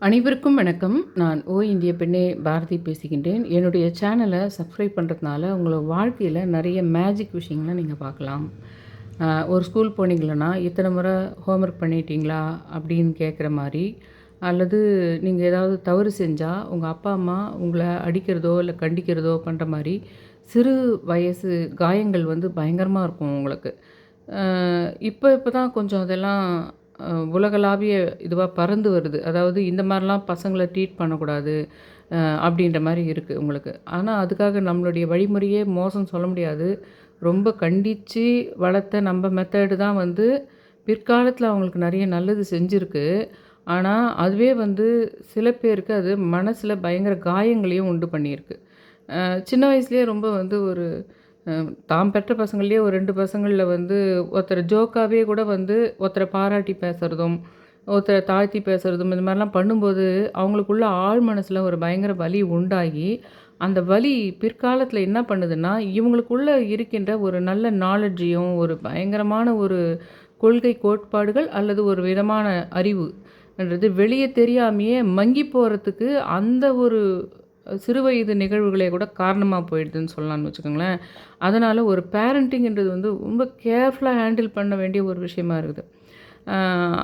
அனைவருக்கும் வணக்கம். நான் இந்திய பெண்ணே பாரதி பேசுகின்றேன். என்னுடைய சேனலை சப்ஸ்கிரைப் பண்ணுறதுனால உங்களோட வாழ்க்கையில் நிறைய மேஜிக் விஷயங்களை நீங்கள் பார்க்கலாம். ஒரு ஸ்கூல் போனீங்களன்னா இத்தனை முறை ஹோம்ஒர்க் பண்ணிட்டீங்களா அப்படின்னு கேட்குற மாதிரி, அல்லது நீங்கள் ஏதாவது தவறு செஞ்சால் உங்கள் அப்பா அம்மா உங்களை அடிக்கிறதோ இல்லை கண்டிக்கிறதோ பண்ணுற மாதிரி சிறு வயசு காயங்கள் பயங்கரமாக இருக்கும் உங்களுக்கு. இப்போ தான் கொஞ்சம் அதெல்லாம் உலகளாவிய இதுவாக பறந்து வருது. அதாவது இந்த மாதிரிலாம் பசங்கள ட்ரீட் பண்ணக்கூடாது அப்படின்ற மாதிரி இருக்குது உங்களுக்கு. ஆனால் அதுக்காக நம்மளுடைய வழிமுறையே மோசம் சொல்ல முடியாது. ரொம்ப கண்டித்து வளர்த்த நம்ம மெத்தடு தான் பிற்காலத்தில் அவங்களுக்கு நிறைய நல்லது செஞ்சுருக்கு. ஆனால் அதுவே சில பேருக்கு அது மனசில் பயங்கர காயங்களையும் உண்டு பண்ணியிருக்கு. சின்ன வயசுலேயே ரொம்ப ஒரு தாம் பெற்ற பசங்கள்லேயே ஒரு 2 பசங்களில் ஒருத்தர் ஜோக்காகவே கூட ஒருத்தரை பாராட்டி பேசுகிறதும், ஒருத்தரை தாழ்த்தி பேசுகிறதும் இந்த மாதிரிலாம் பண்ணும்போது, அவங்களுக்குள்ள ஆழ் மனசில் ஒரு பயங்கர வலி உண்டாகி, அந்த வலி பிற்காலத்தில் என்ன பண்ணுதுன்னா, இவங்களுக்குள்ள இருக்கின்ற ஒரு நல்ல நாலெட்ஜையும், ஒரு பயங்கரமான ஒரு கொள்கை கோட்பாடுகள் அல்லது ஒரு விதமான அறிவு என்றது வெளியே தெரியாமையே மங்கி போகிறதுக்கு அந்த ஒரு சிறு வயது நிகழ்வுகளே கூட காரணமாக போயிடுதுன்னு சொல்லலாம்னு வச்சுக்கோங்களேன். அதனால் ஒரு பேரண்டிங்கிறது ரொம்ப கேர்ஃபுல்லாக ஹேண்டில் பண்ண வேண்டிய ஒரு விஷயமா இருக்குது.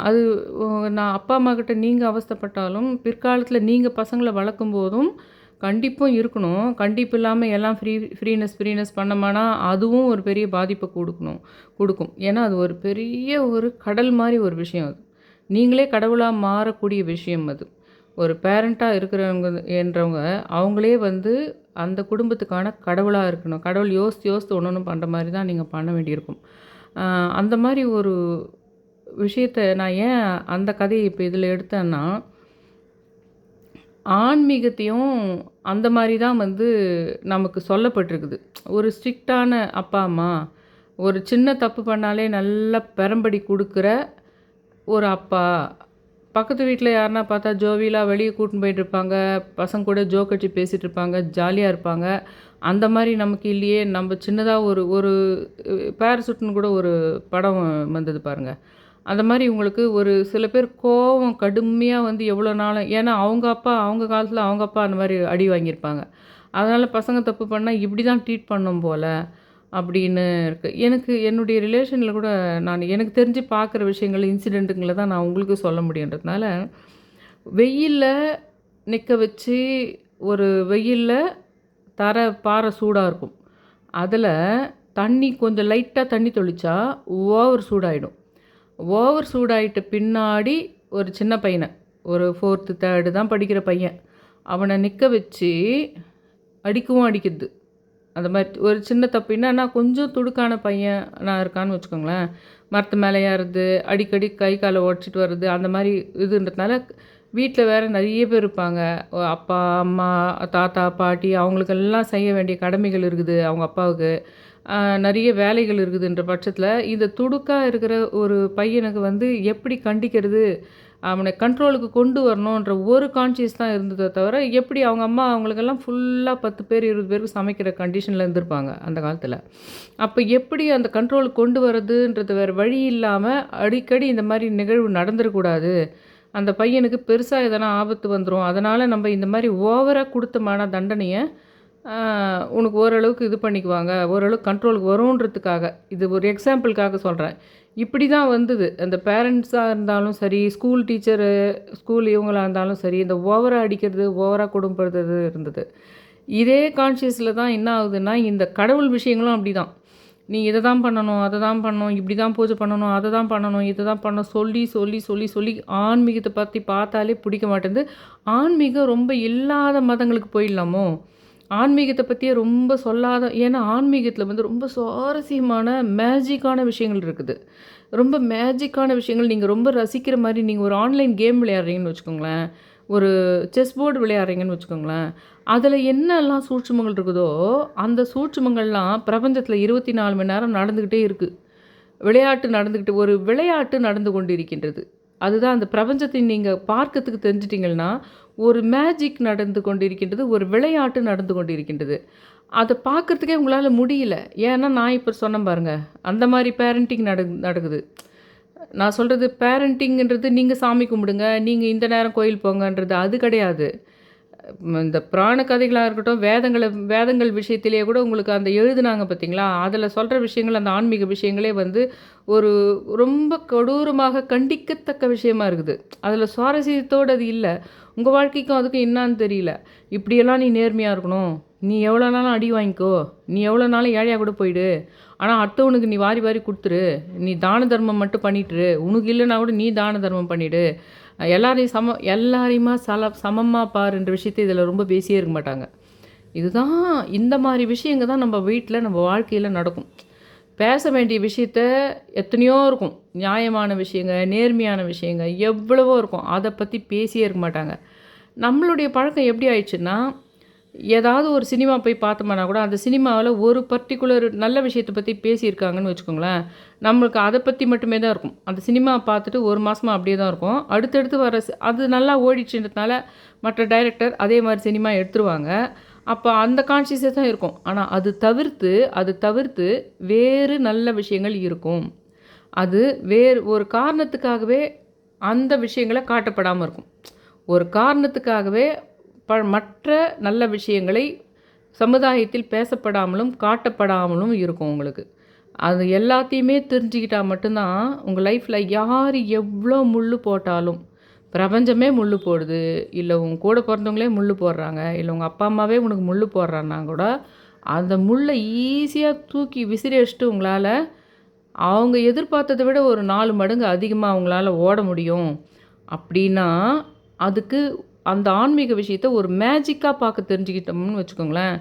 அது நான் அப்பா அம்மாக்கிட்ட நீங்கள் அவஸ்தைப்பட்டாலும் பிற்காலத்தில் நீங்கள் பசங்களை வளர்க்கும்போதும் கண்டிப்பும் இருக்கணும். கண்டிப்பு இல்லாமல் எல்லாம் ஃப்ரீனஸ் பண்ணோம்னா அதுவும் ஒரு பெரிய பாதிப்பை கொடுக்கும். ஏன்னா அது ஒரு பெரிய ஒரு கடல் மாதிரி ஒரு விஷயம் அது. நீங்களே கடவுளாக மாறக்கூடிய விஷயம் அது. ஒரு பேரண்ட்டாக இருக்கிறவங்க என்றவங்க அவங்களே அந்த குடும்பத்துக்கான கடவுளாக இருக்கணும். கடவுள் யோசித்து ஒன்று பண்ணுற மாதிரி தான் நீங்கள் பண்ண வேண்டியிருக்கும். அந்த மாதிரி ஒரு விஷயத்த நான் ஏன் அந்த கதையை இப்போ இதில் எடுத்தேன்னா, ஆன்மீகத்தையும் அந்த மாதிரி தான் நமக்கு சொல்லப்பட்டிருக்குது. ஒரு ஸ்ட்ரிக்டான அப்பா அம்மா, ஒரு சின்ன தப்பு பண்ணாலே நல்லா பெரம்படி கொடுக்குற ஒரு அப்பா, பக்கத்து வீட்டில் யாருன்னா பார்த்தா ஜோவியலாக வெளியே கூட்டின்னு போயிட்டுருப்பாங்க, பசங்க கூட ஜோக் அடிச்சு பேசிகிட்டு இருப்பாங்க, ஜாலியாக இருப்பாங்க. அந்த மாதிரி நமக்கு இல்லையே. நம்ம சின்னதாக ஒரு ஒரு பேரசூட்னு கூட ஒரு படம் வந்தது பாருங்கள். அந்த மாதிரி உங்களுக்கு ஒரு சில பேர் கோவம் கடுமையாக எவ்வளோ நாளும், ஏன்னா அவங்க காலத்தில் அவங்க அப்பா அந்த மாதிரி அடி வாங்கியிருப்பாங்க. அதனால் பசங்க தப்பு பண்ணால் இப்படி தான் ட்ரீட் பண்ணும் போல் அப்படின்னு இருக்குது. எனக்கு என்னுடைய ரிலேஷனில் கூட எனக்கு தெரிஞ்சு பார்க்குற விஷயங்கள், இன்சிடெண்ட்டுங்களை தான் நான் உங்களுக்கு சொல்ல முடியுன்றதுனால, வெயிலில் நிற்க வச்சு ஒரு வெயிலில் பாறை சூடாக இருக்கும். அதில் கொஞ்சம் லைட்டாக தண்ணி தெளித்தா ஓவர் சூடாயிடும். ஓவர் சூடாயிட்ட பின்னாடி ஒரு சின்ன பையனை, ஒரு 4th 3rd தான் படிக்கிற பையன், அவனை நிற்க வச்சு அடிக்கவும் அடிக்குது. அந்த மாதிரி ஒரு சின்ன தப்பு என்னன்னா, கொஞ்சம் துடுக்கான பையன் நான் இருக்கான்னு வச்சுக்கோங்களேன், மரத்து மேலே ஏறுறது, அடிக்கடி கை காலை உடச்சிட்டு வர்றது, அந்த மாதிரி இதுன்றதுனால வீட்டில் வேறு நிறைய பேர் இருப்பாங்க. அப்பா அம்மா தாத்தா பாட்டி அவங்களுக்கெல்லாம் செய்ய வேண்டிய கடமைகள் இருக்குது. அவங்க அப்பாவுக்கு நிறைய வேலைகள் இருக்குதுன்ற பட்சத்தில் இந்த துடுக்காக இருக்கிற ஒரு பையனுக்கு எப்படி கண்டிக்கிறது, அவனை கண்ட்ரோலுக்கு கொண்டு வரணுன்ற ஒரு கான்ஷியஸ் தான் இருந்ததை தவிர, எப்படி அவங்க அம்மா அவங்களுக்கெல்லாம் ஃபுல்லாக 10 பேர் 20 பேருக்கு சமைக்கிற கண்டிஷனில் இருந்திருப்பாங்க அந்த காலத்தில். அப்போ எப்படி அந்த கண்ட்ரோலுக்கு கொண்டு வரதுன்றது வேறு வழி இல்லாமல் அடிக்கடி இந்த மாதிரி நிகழ்வு நடந்துடக்கூடாது, அந்த பையனுக்கு பெருசாக எதனா ஆபத்து வந்துடும், அதனால் நம்ம இந்த மாதிரி ஓவராக கொடுத்தமான தண்டனையை உனக்கு ஓரளவுக்கு இது பண்ணிக்குவாங்க, ஓரளவுக்கு கண்ட்ரோலுக்கு வரும்ன்றதுக்காக, இது ஒரு எக்ஸாம்பிளுக்காக சொல்கிறேன். இப்படி தான் வந்தது. அந்த பேரண்ட்ஸாக இருந்தாலும் சரி, ஸ்கூல் டீச்சரு, ஸ்கூல் இவங்களாக இருந்தாலும் சரி, இந்த ஓவராக அடிக்கிறது, ஓவராக கொடுமைப்படுத்துறது இருந்தது. இதே கான்ஷியஸில் தான் என்ன ஆகுதுன்னா, இந்த கடவுள் விஷயங்களும் அப்படி தான். நீ இதை தான் பண்ணணும், அதை தான் பண்ணணும், இப்படி தான் பூஜை பண்ணணும், அதை தான் பண்ணணும், இதை தான் பண்ணணும் சொல்லி சொல்லி சொல்லி சொல்லி ஆன்மீகத்தை பற்றி பார்த்தாலே பிடிக்க மாட்டேங்குது. ஆன்மீகம் ரொம்ப இல்லாத மதங்களுக்கு போயிடலாமோ, ஆன்மீகத்தை பற்றியே ரொம்ப சொல்லாத, ஏன்னா ஆன்மீகத்தில் ரொம்ப சுவாரஸ்யமான மேஜிக்கான விஷயங்கள் இருக்குது. ரொம்ப மேஜிக்கான விஷயங்கள் நீங்கள் ரொம்ப ரசிக்கிற மாதிரி, நீங்கள் ஒரு ஆன்லைன் கேம் விளையாடுறீங்கன்னு வச்சுக்கோங்களேன், ஒரு செஸ் போர்டு விளையாடுறீங்கன்னு வச்சுக்கோங்களேன், அதில் என்னெல்லாம் சூட்சுமங்கள் இருக்குதோ அந்த சூட்சுமங்கள்லாம் பிரபஞ்சத்தில் 24 மணி நேரம் நடந்துக்கிட்டே இருக்குது. ஒரு விளையாட்டு நடந்து கொண்டு இருக்கின்றது. அதுதான் அந்த பிரபஞ்சத்தை நீங்கள் பார்க்கறதுக்கு தெரிஞ்சிட்டிங்கன்னா, ஒரு மேஜிக் நடந்து கொண்டு இருக்கின்றது, ஒரு விளையாட்டு நடந்து கொண்டு இருக்கின்றது. அதை பார்க்குறதுக்கே உங்களால் முடியல. ஏன்னா நான் இப்போ சொன்னேன் பாருங்கள், அந்த மாதிரி பேரண்டிங் நடக்குது. நான் சொல்கிறது பேரண்டிங்ன்றது நீங்கள் சாமி கும்பிடுங்க, நீங்கள் இந்த நேரம் கோயில் போங்கன்றது அது கிடையாது. இந்த புராண கதைகளாக இருக்கட்டும், வேதங்கள் விஷயத்திலேயே கூட உங்களுக்கு அந்த எழுதுனாங்க பார்த்தீங்களா, அதில் சொல்கிற விஷயங்கள், அந்த ஆன்மீக விஷயங்களே வந்து ஒரு ரொம்ப கொடூரமாக கண்டிக்கத்தக்க விஷயமா இருக்குது. அதில் சுவாரஸ்யத்தோடு அது இல்லை. உங்கள் வாழ்க்கைக்கும் அதுக்கும் என்னான்னு தெரியல. இப்படியெல்லாம் நீ நேர்மையாக இருக்கணும், நீ எவ்வளோ நாளும் அடி வாங்கிக்கோ, நீ எவ்வளோ நாளும் ஏழையாக கூட போயிடு, ஆனால் அடுத்தவனுக்கு நீ வாரி வாரி கொடுத்துரு, நீ தான தர்மம் மட்டும் பண்ணிட்டுரு, உனக்கு இல்லைனா கூட நீ தான தர்மம் பண்ணிவிடு, எல்லாரையுமா சமமாக பாருன்ற விஷயத்தை இதில் ரொம்ப பேசியே இருக்க மாட்டாங்க. இதுதான் இந்த மாதிரி விஷயங்க தான் நம்ம வீட்டில் நம்ம வாழ்க்கையில் நடக்கும். பேச வேண்டிய விஷயத்த எத்தனையோ இருக்கும், நியாயமான விஷயங்க, நேர்மையான விஷயங்க எவ்வளவோ இருக்கும், அதை பற்றி பேசியே இருக்க மாட்டாங்க. நம்மளுடைய பழக்கம் எப்படி ஆயிடுச்சுன்னா, ஏதாவது ஒரு சினிமா போய் பார்த்தோம்னா கூட அந்த சினிமாவில் ஒரு பர்ட்டிகுலர் நல்ல விஷயத்தை பற்றி பேசியிருக்காங்கன்னு வச்சுக்கோங்களேன், நம்மளுக்கு அதை பற்றி மட்டுமே தான் இருக்கும். அந்த சினிமா பார்த்துட்டு ஒரு மாதமாக அப்படியே தான் இருக்கும். அடுத்தடுத்து வர அது நல்லா ஓடிச்சுன்றதுனால மற்ற டைரக்டர் அதே மாதிரி சினிமா எடுத்துருவாங்க. அப்போ அந்த கான்ஷியஸே தான் இருக்கும். ஆனால் அது தவிர்த்து வேறு நல்ல விஷயங்கள் இருக்கும். அது வேறு ஒரு காரணத்துக்காகவே அந்த விஷயங்களை காட்டப்படாமல் இருக்கும். ஒரு காரணத்துக்காகவே மற்ற நல்ல விஷயங்களை சமுதாயத்தில் பேசப்படாமலும் காட்டப்படாமலும் இருக்கும் உங்களுக்கு. அது எல்லாத்தையுமே தெரிஞ்சுக்கிட்டால் மட்டும்தான் உங்கள் லைஃப்பில் யார் எவ்வளோ முள் போட்டாலும், பிரபஞ்சமே முள் போடுது, இல்லை உங்கள் கூட பிறந்தவங்களே முள் போடுறாங்க, இல்லை உங்கள் அப்பா அம்மாவே உனக்கு முள் போடுறான்னா கூட அந்த முள்ளை ஈஸியாக தூக்கி விசிறி அடிச்சுட்டு உங்களால் அவங்க எதிர்பார்த்ததை விட ஒரு 4 மடங்கு அதிகமாக அவங்களால ஓட முடியும். அப்படின்னா அதுக்கு அந்த ஆன்மீக விஷயத்த ஒரு மேஜிக்காக பார்க்க தெரிஞ்சுக்கிட்டோம்னு வச்சுக்கோங்களேன்,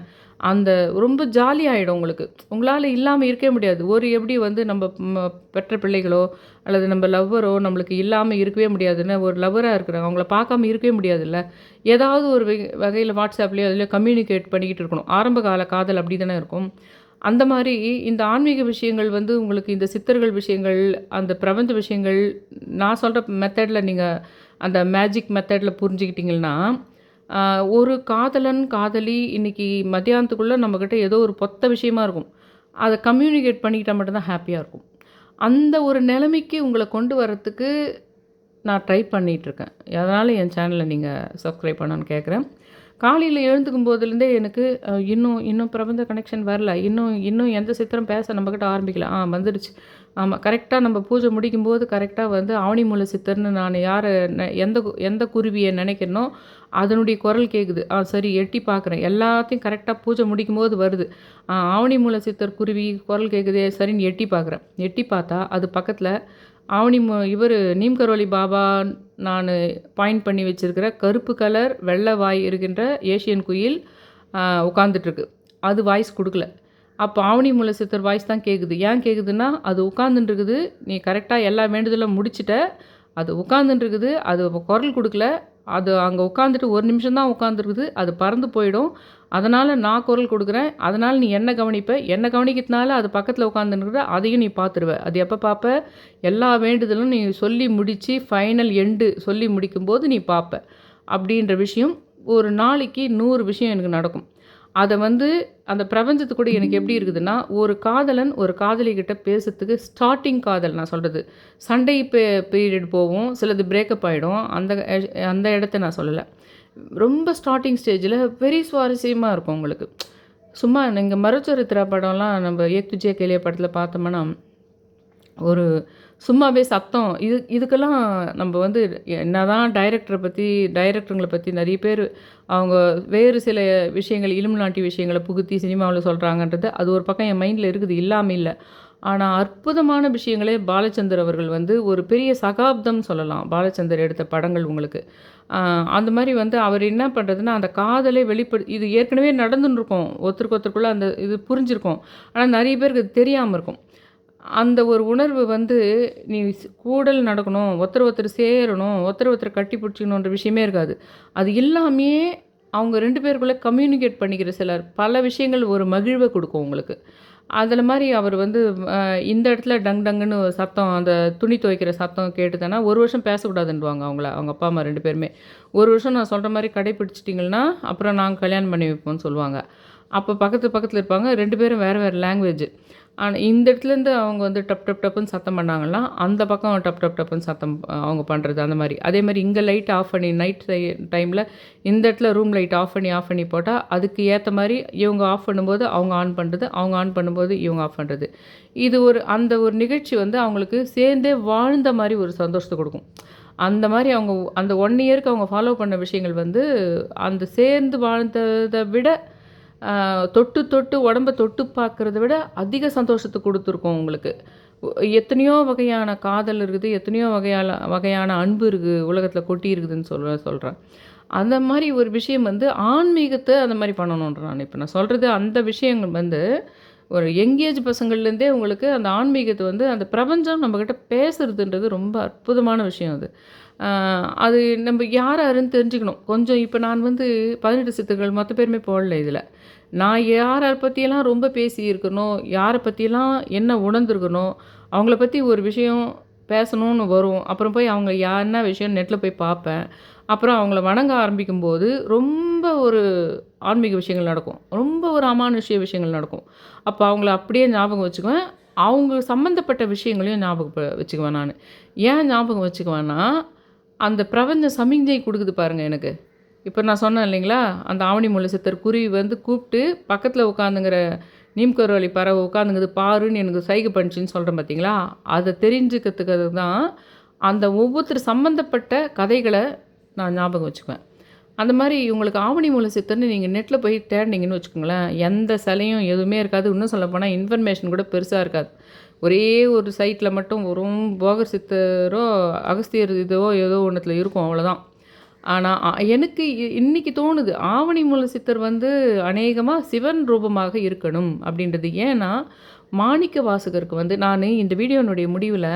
அந்த ரொம்ப ஜாலியாகிடும் உங்களுக்கு. உங்களால் இல்லாமல் இருக்கவே முடியாது. எப்படி வந்து நம்ம பெற்ற பிள்ளைகளோ அல்லது நம்ம லவ்வரோ நம்மளுக்கு இல்லாமல் இருக்கவே முடியாதுன்னு, ஒரு லவ்வராக இருக்கிறாங்க, அவங்கள பார்க்காம இருக்கவே முடியாதுல்ல. ஏதாவது ஒரு வகையில் வாட்ஸ்அப்லேயோ அதில் கம்யூனிகேட் பண்ணிக்கிட்டு இருக்கணும். ஆரம்ப கால காதல் அப்படி தானே இருக்கும். அந்த மாதிரி இந்த ஆன்மீக விஷயங்கள் வந்து உங்களுக்கு இந்த சித்தர்கள் விஷயங்கள், அந்த பிரபஞ்ச விஷயங்கள், நான் சொல்கிற மெத்தடில் நீங்கள் அந்த மேஜிக் மெத்தடில் புரிஞ்சுக்கிட்டிங்கன்னா, ஒரு காதலன், காதலி இன்றைக்கி மத்தியானத்துக்குள்ளே நம்மக்கிட்ட ஏதோ ஒரு பொத்த விஷயமா இருக்கும். அதை கம்யூனிகேட் பண்ணிக்கிட்டால் மட்டும்தான் ஹாப்பியாக இருக்கும். அந்த ஒரு நிலைமைக்கு உங்களை கொண்டு வரத்துக்கு நான் ட்ரை பண்ணிகிட்ருக்கேன். அதனால் என் சேனலை நீங்கள் சப்ஸ்கிரைப் பண்ணணும்னு கேட்குறேன். காலையில் எழுந்துக்கும் போதுலேருந்தே எனக்கு இன்னும் பிரபஞ்ச கனெக்ஷன் வரல, இன்னும் எந்த சித்திரம் பேச நம்மக்கிட்ட ஆரம்பிக்கல. வந்துடுச்சு. ஆமாம், கரெக்டாக நம்ம பூஜை முடிக்கும்போது கரெக்டாக வந்து ஆவணி மூல சித்தர்னு நான் யாரை எந்த குருவியை நினைக்கிறனோ அதனுடைய குரல் கேட்குது. சரி, எட்டி பார்க்குறேன், எல்லாத்தையும் கரெக்டாக பூஜை முடிக்கும்போது வருது. ஆவணி மூல சித்தர் குருவி குரல் கேட்குதே, சரின்னு எட்டி பார்க்குறேன். எட்டி பார்த்தா அது பக்கத்தில் இவர் நீம்கரோலி பாபா நான் பாயிண்ட் பண்ணி வச்சுருக்கிற கருப்பு கலர் வெள்ளை வாய் இருக்கின்ற ஏஷியன் குயில் உட்காந்துட்ருக்கு. அது வாய்ஸ் கொடுக்கல. அப்போ ஆவணி மூல சித்தர் வாய்ஸ் தான் கேட்குது. ஏன் கேட்குதுன்னா, அது உட்காந்துட்டுருக்குது, நீ கரெக்டாக எல்லா வேண்டுதலும் முடிச்சுட்ட, அது உட்காந்துட்டுருக்குது, அது குரல் கொடுக்கல, அது அங்கே உட்காந்துட்டு ஒரு நிமிஷம் தான் உட்காந்துருக்குது, அது பறந்து போயிடும். அதனால் நான் குரல் கொடுக்குறேன், அதனால் நீ என்ன கவனிப்ப, என்ன கவனிக்கிறதுனால அது பக்கத்தில் உட்காந்துருக்குது, அதையும் நீ பார்த்துருவ. அது எப்போ பார்ப்ப, எல்லா வேண்டுதலும் நீ சொல்லி முடித்து ஃபைனல் எண்டு சொல்லி முடிக்கும்போது நீ பார்ப்ப. அப்படின்ற விஷயம் ஒரு நாளைக்கு 100 விஷயம் எனக்கு நடக்கும். அதை வந்து அந்த பிரபஞ்சத்து கூட எனக்கு எப்படி இருக்குதுன்னா, ஒரு காதலன் ஒரு காதலிக்கிட்ட பேசுறதுக்கு ஸ்டார்டிங் காதல் நான் சொல்கிறது, சண்டை பீரியட் போகும், சிலது பிரேக்கப் ஆகிடும், அந்த இடத்த நான் சொல்லலை. ரொம்ப ஸ்டார்டிங் ஸ்டேஜில் வெரி சுவாரஸ்யமாக இருக்கும் உங்களுக்கு. சும்மா நீங்கள் மறுச்சரித்திரா படம்லாம் நம்ம ஏக் துஜே கேலிய படத்தில் பார்த்தோம்னா, ஒரு சும்மாவே சத்தம் இதுக்கெல்லாம் நம்ம வந்து என்னதான் டைரக்டருங்களை பற்றி நிறைய பேர் அவங்க வேறு சில விஷயங்கள் இலுமினாட்டி விஷயங்களை புகுத்தி சினிமாவில் சொல்கிறாங்கன்றது அது ஒரு பக்கம் என் மைண்டில் இருக்குது, இல்லாமல் இல்லை. ஆனால் அற்புதமான விஷயங்களே பாலச்சந்தர் அவர்கள் வந்து ஒரு பெரிய சகாப்தம் சொல்லலாம். பாலச்சந்தர் எடுத்த படங்கள் உங்களுக்கு அந்த மாதிரி வந்து அவர் என்ன பண்ணுறதுன்னா, அந்த காதலை இது ஏற்கனவே நடந்துன்னு இருக்கும், ஒருத்தருக்கு ஒருத்தருக்குள்ளே அந்த இது புரிஞ்சிருக்கும். ஆனால் நிறைய பேருக்கு அது தெரியாமல் இருக்கும். அந்த ஒரு உணர்வு வந்து நீ கூடல் நடக்கணும், ஒருத்தர் சேரணும், ஒருத்தர் கட்டி பிடிச்சிக்கணுன்ற விஷயமே இருக்காது. அது எல்லாமே அவங்க 2 பேருக்குள்ளே கம்யூனிகேட் பண்ணிக்கிற பல விஷயங்கள் ஒரு மகிழ்வை கொடுக்கும் உங்களுக்கு. அதில் மாதிரி அவர் வந்து இந்த இடத்துல டங்குன்னு சத்தம், அந்த துணி துவைக்கிற சத்தம் கேட்டுதானா 1 வருஷம் பேசக்கூடாதுன்னுவாங்க அவங்க அப்பா அம்மா 2 பேருமே. 1 வருஷம் நான் சொல்கிற மாதிரி கடைப்பிடிச்சிட்டிங்கன்னா அப்புறம் நாங்கள் கல்யாணம் பண்ணி வைப்போம்னு சொல்லுவாங்க. அப்போ பக்கத்தில் இருப்பாங்க, 2 பேரும் வேறு லாங்குவேஜ். இந்த இடத்துலேருந்து அவங்க வந்து டப் டப் டப்புன்னு சத்தம் பண்ணாங்கன்னா, அந்த பக்கம் டப் டப் டப்புன்னு சத்தம் அவங்க பண்ணுறது அந்த மாரி. அதேமாதிரி இங்கே லைட் ஆஃப் பண்ணி நைட் டைமில் இந்த இடத்துல ரூம் லைட் ஆஃப் பண்ணி போட்டால், அதுக்கு ஏற்ற மாரி இவங்க ஆஃப் பண்ணும்போது அவங்க ஆன் பண்ணுறது, அவங்க ஆன் பண்ணும்போது இவங்க ஆஃப் பண்ணுறது. இது அந்த ஒரு நிகழ்ச்சி வந்து அவங்களுக்கு சேர்ந்தே வாழ்ந்த மாரி ஒரு சந்தோஷத்த குடுக்கும். அந்த மாரி அவங்க அந்த 1 இயருக்கு அவங்க ஃபாலோ பண்ண விஷயங்கள் வந்து, அந்த சேர்ந்து வாழ்ந்தத விட தொட்டு தொட்டு உடம்ப தொட்டு பார்க்குறத விட அதிக சந்தோஷத்த குடுத்துருக்கும் உங்களுக்கு. எத்தனையோ வகையான காதல் இருக்குது, எத்தனையோ வகையான அன்பு உலகத்தில கொட்டி இருக்குதுன்னு சொல்றேன். அந்த மாரி ஒரு விஷயம் வந்து ஆன்மீகத்த அந்த மாரி பண்ணணுன்றேன் நான். இப்ப நான் சொல்றது அந்த விஷயங்கள் வந்து ஒரு யங் ஏஜ் பசங்கள்லேருந்தே உங்களுக்கு அந்த ஆன்மீகத்த வந்து அந்த பிரபஞ்சம் நம்மக்கிட்ட பேசுறதுன்றது ரொம்ப அற்புதமான விஷயம் அது. அது நம்ம யார் யாருன்னு தெரிஞ்சுக்கணும். கொஞ்சம் இப்ப நான் வந்து 18 சித்தர்கள் மொத்த பேருமே போடல இதில. நான் யார பத்தியெல்லாம் ரொம்ப பேசியிருக்கனோ, யார பத்தியெல்லாம் என்ன உணர்ந்திருக்கனோ, அவங்கள பத்தி ஒரு விஷயம் பேசணும்னு வரும். அப்புறம் போய் அவங்க என்ன விஷயம்னு நெட்ல போய் பார்ப்பேன். அப்புறம் அவங்கள வணங்க ஆரம்பிக்கும்போது, ரொம்ப ஒரு ஆன்மீக விஷயங்கள் நடக்கும். ரொம்ப ஒரு அமானுஷ்ய விஷயங்கள் நடக்கும். அப்போ அவங்கள அப்படியே ஞாபகம் வச்சுக்குவேன். அவங்க சம்மந்தப்பட்ட விஷயங்களையும் ஞாபகம் வச்சுக்குவேன் நானு. ஏன் ஞாபகம் வச்சுக்குவேன்னா, அந்த பிரபஞ்ச சமிக்ஞை குடுக்குது பாருங்க எனக்கு. இப்ப நான் சொன்னேன் இல்லைங்களா? அந்த ஆவணி முல்லை சித்தர் குருவி வந்து கூப்ட்டு பக்கத்தில உட்காந்துங்கிற நீம்கரோலி பறவை உட்காந்துங்குது பாருன்னு எனக்கு சைகை பண்ணுச்சுன்னு சொல்றேன் பார்த்தீங்களா? அத தெரிஞ்சுக்கிறதுக்கு தான் அந்த ஒவ்வொருத்தர் சம்மந்தப்பட்ட கதைகள நான் ஞாபகம் வச்சுக்குவேன். அந்த மாரி உங்களுக்கு ஆவணி மூல சித்தர்ன்னு நீங்க நெட்ல போய் தேடுனீங்கன்னு வச்சுக்கோங்களேன், எந்த சிலையும் எதுவுமே இருக்காது. இன்னும் சொல்லப்போனா இன்ஃபர்மேஷன் கூட பெருசா இருக்காது. ஒரே ஒரு சைட்ல மட்டும் வெறும் போகர் சித்தரோ, அகஸ்தியர் இதுவோ ஏதோ ஒண்ணுத்துல இருக்கும் அவ்வளோதான். ஆனா, எனக்கு இன்னைக்கு தோணுது, ஆவணி மூல சித்தர் வந்து அநேகமா சிவன் ரூபமாக இருக்கணும் அப்படின்றது. ஏன்னா, மாணிக்க வாசகருக்கு வந்து நானு இந்த வீடியோனுடைய முடிவுல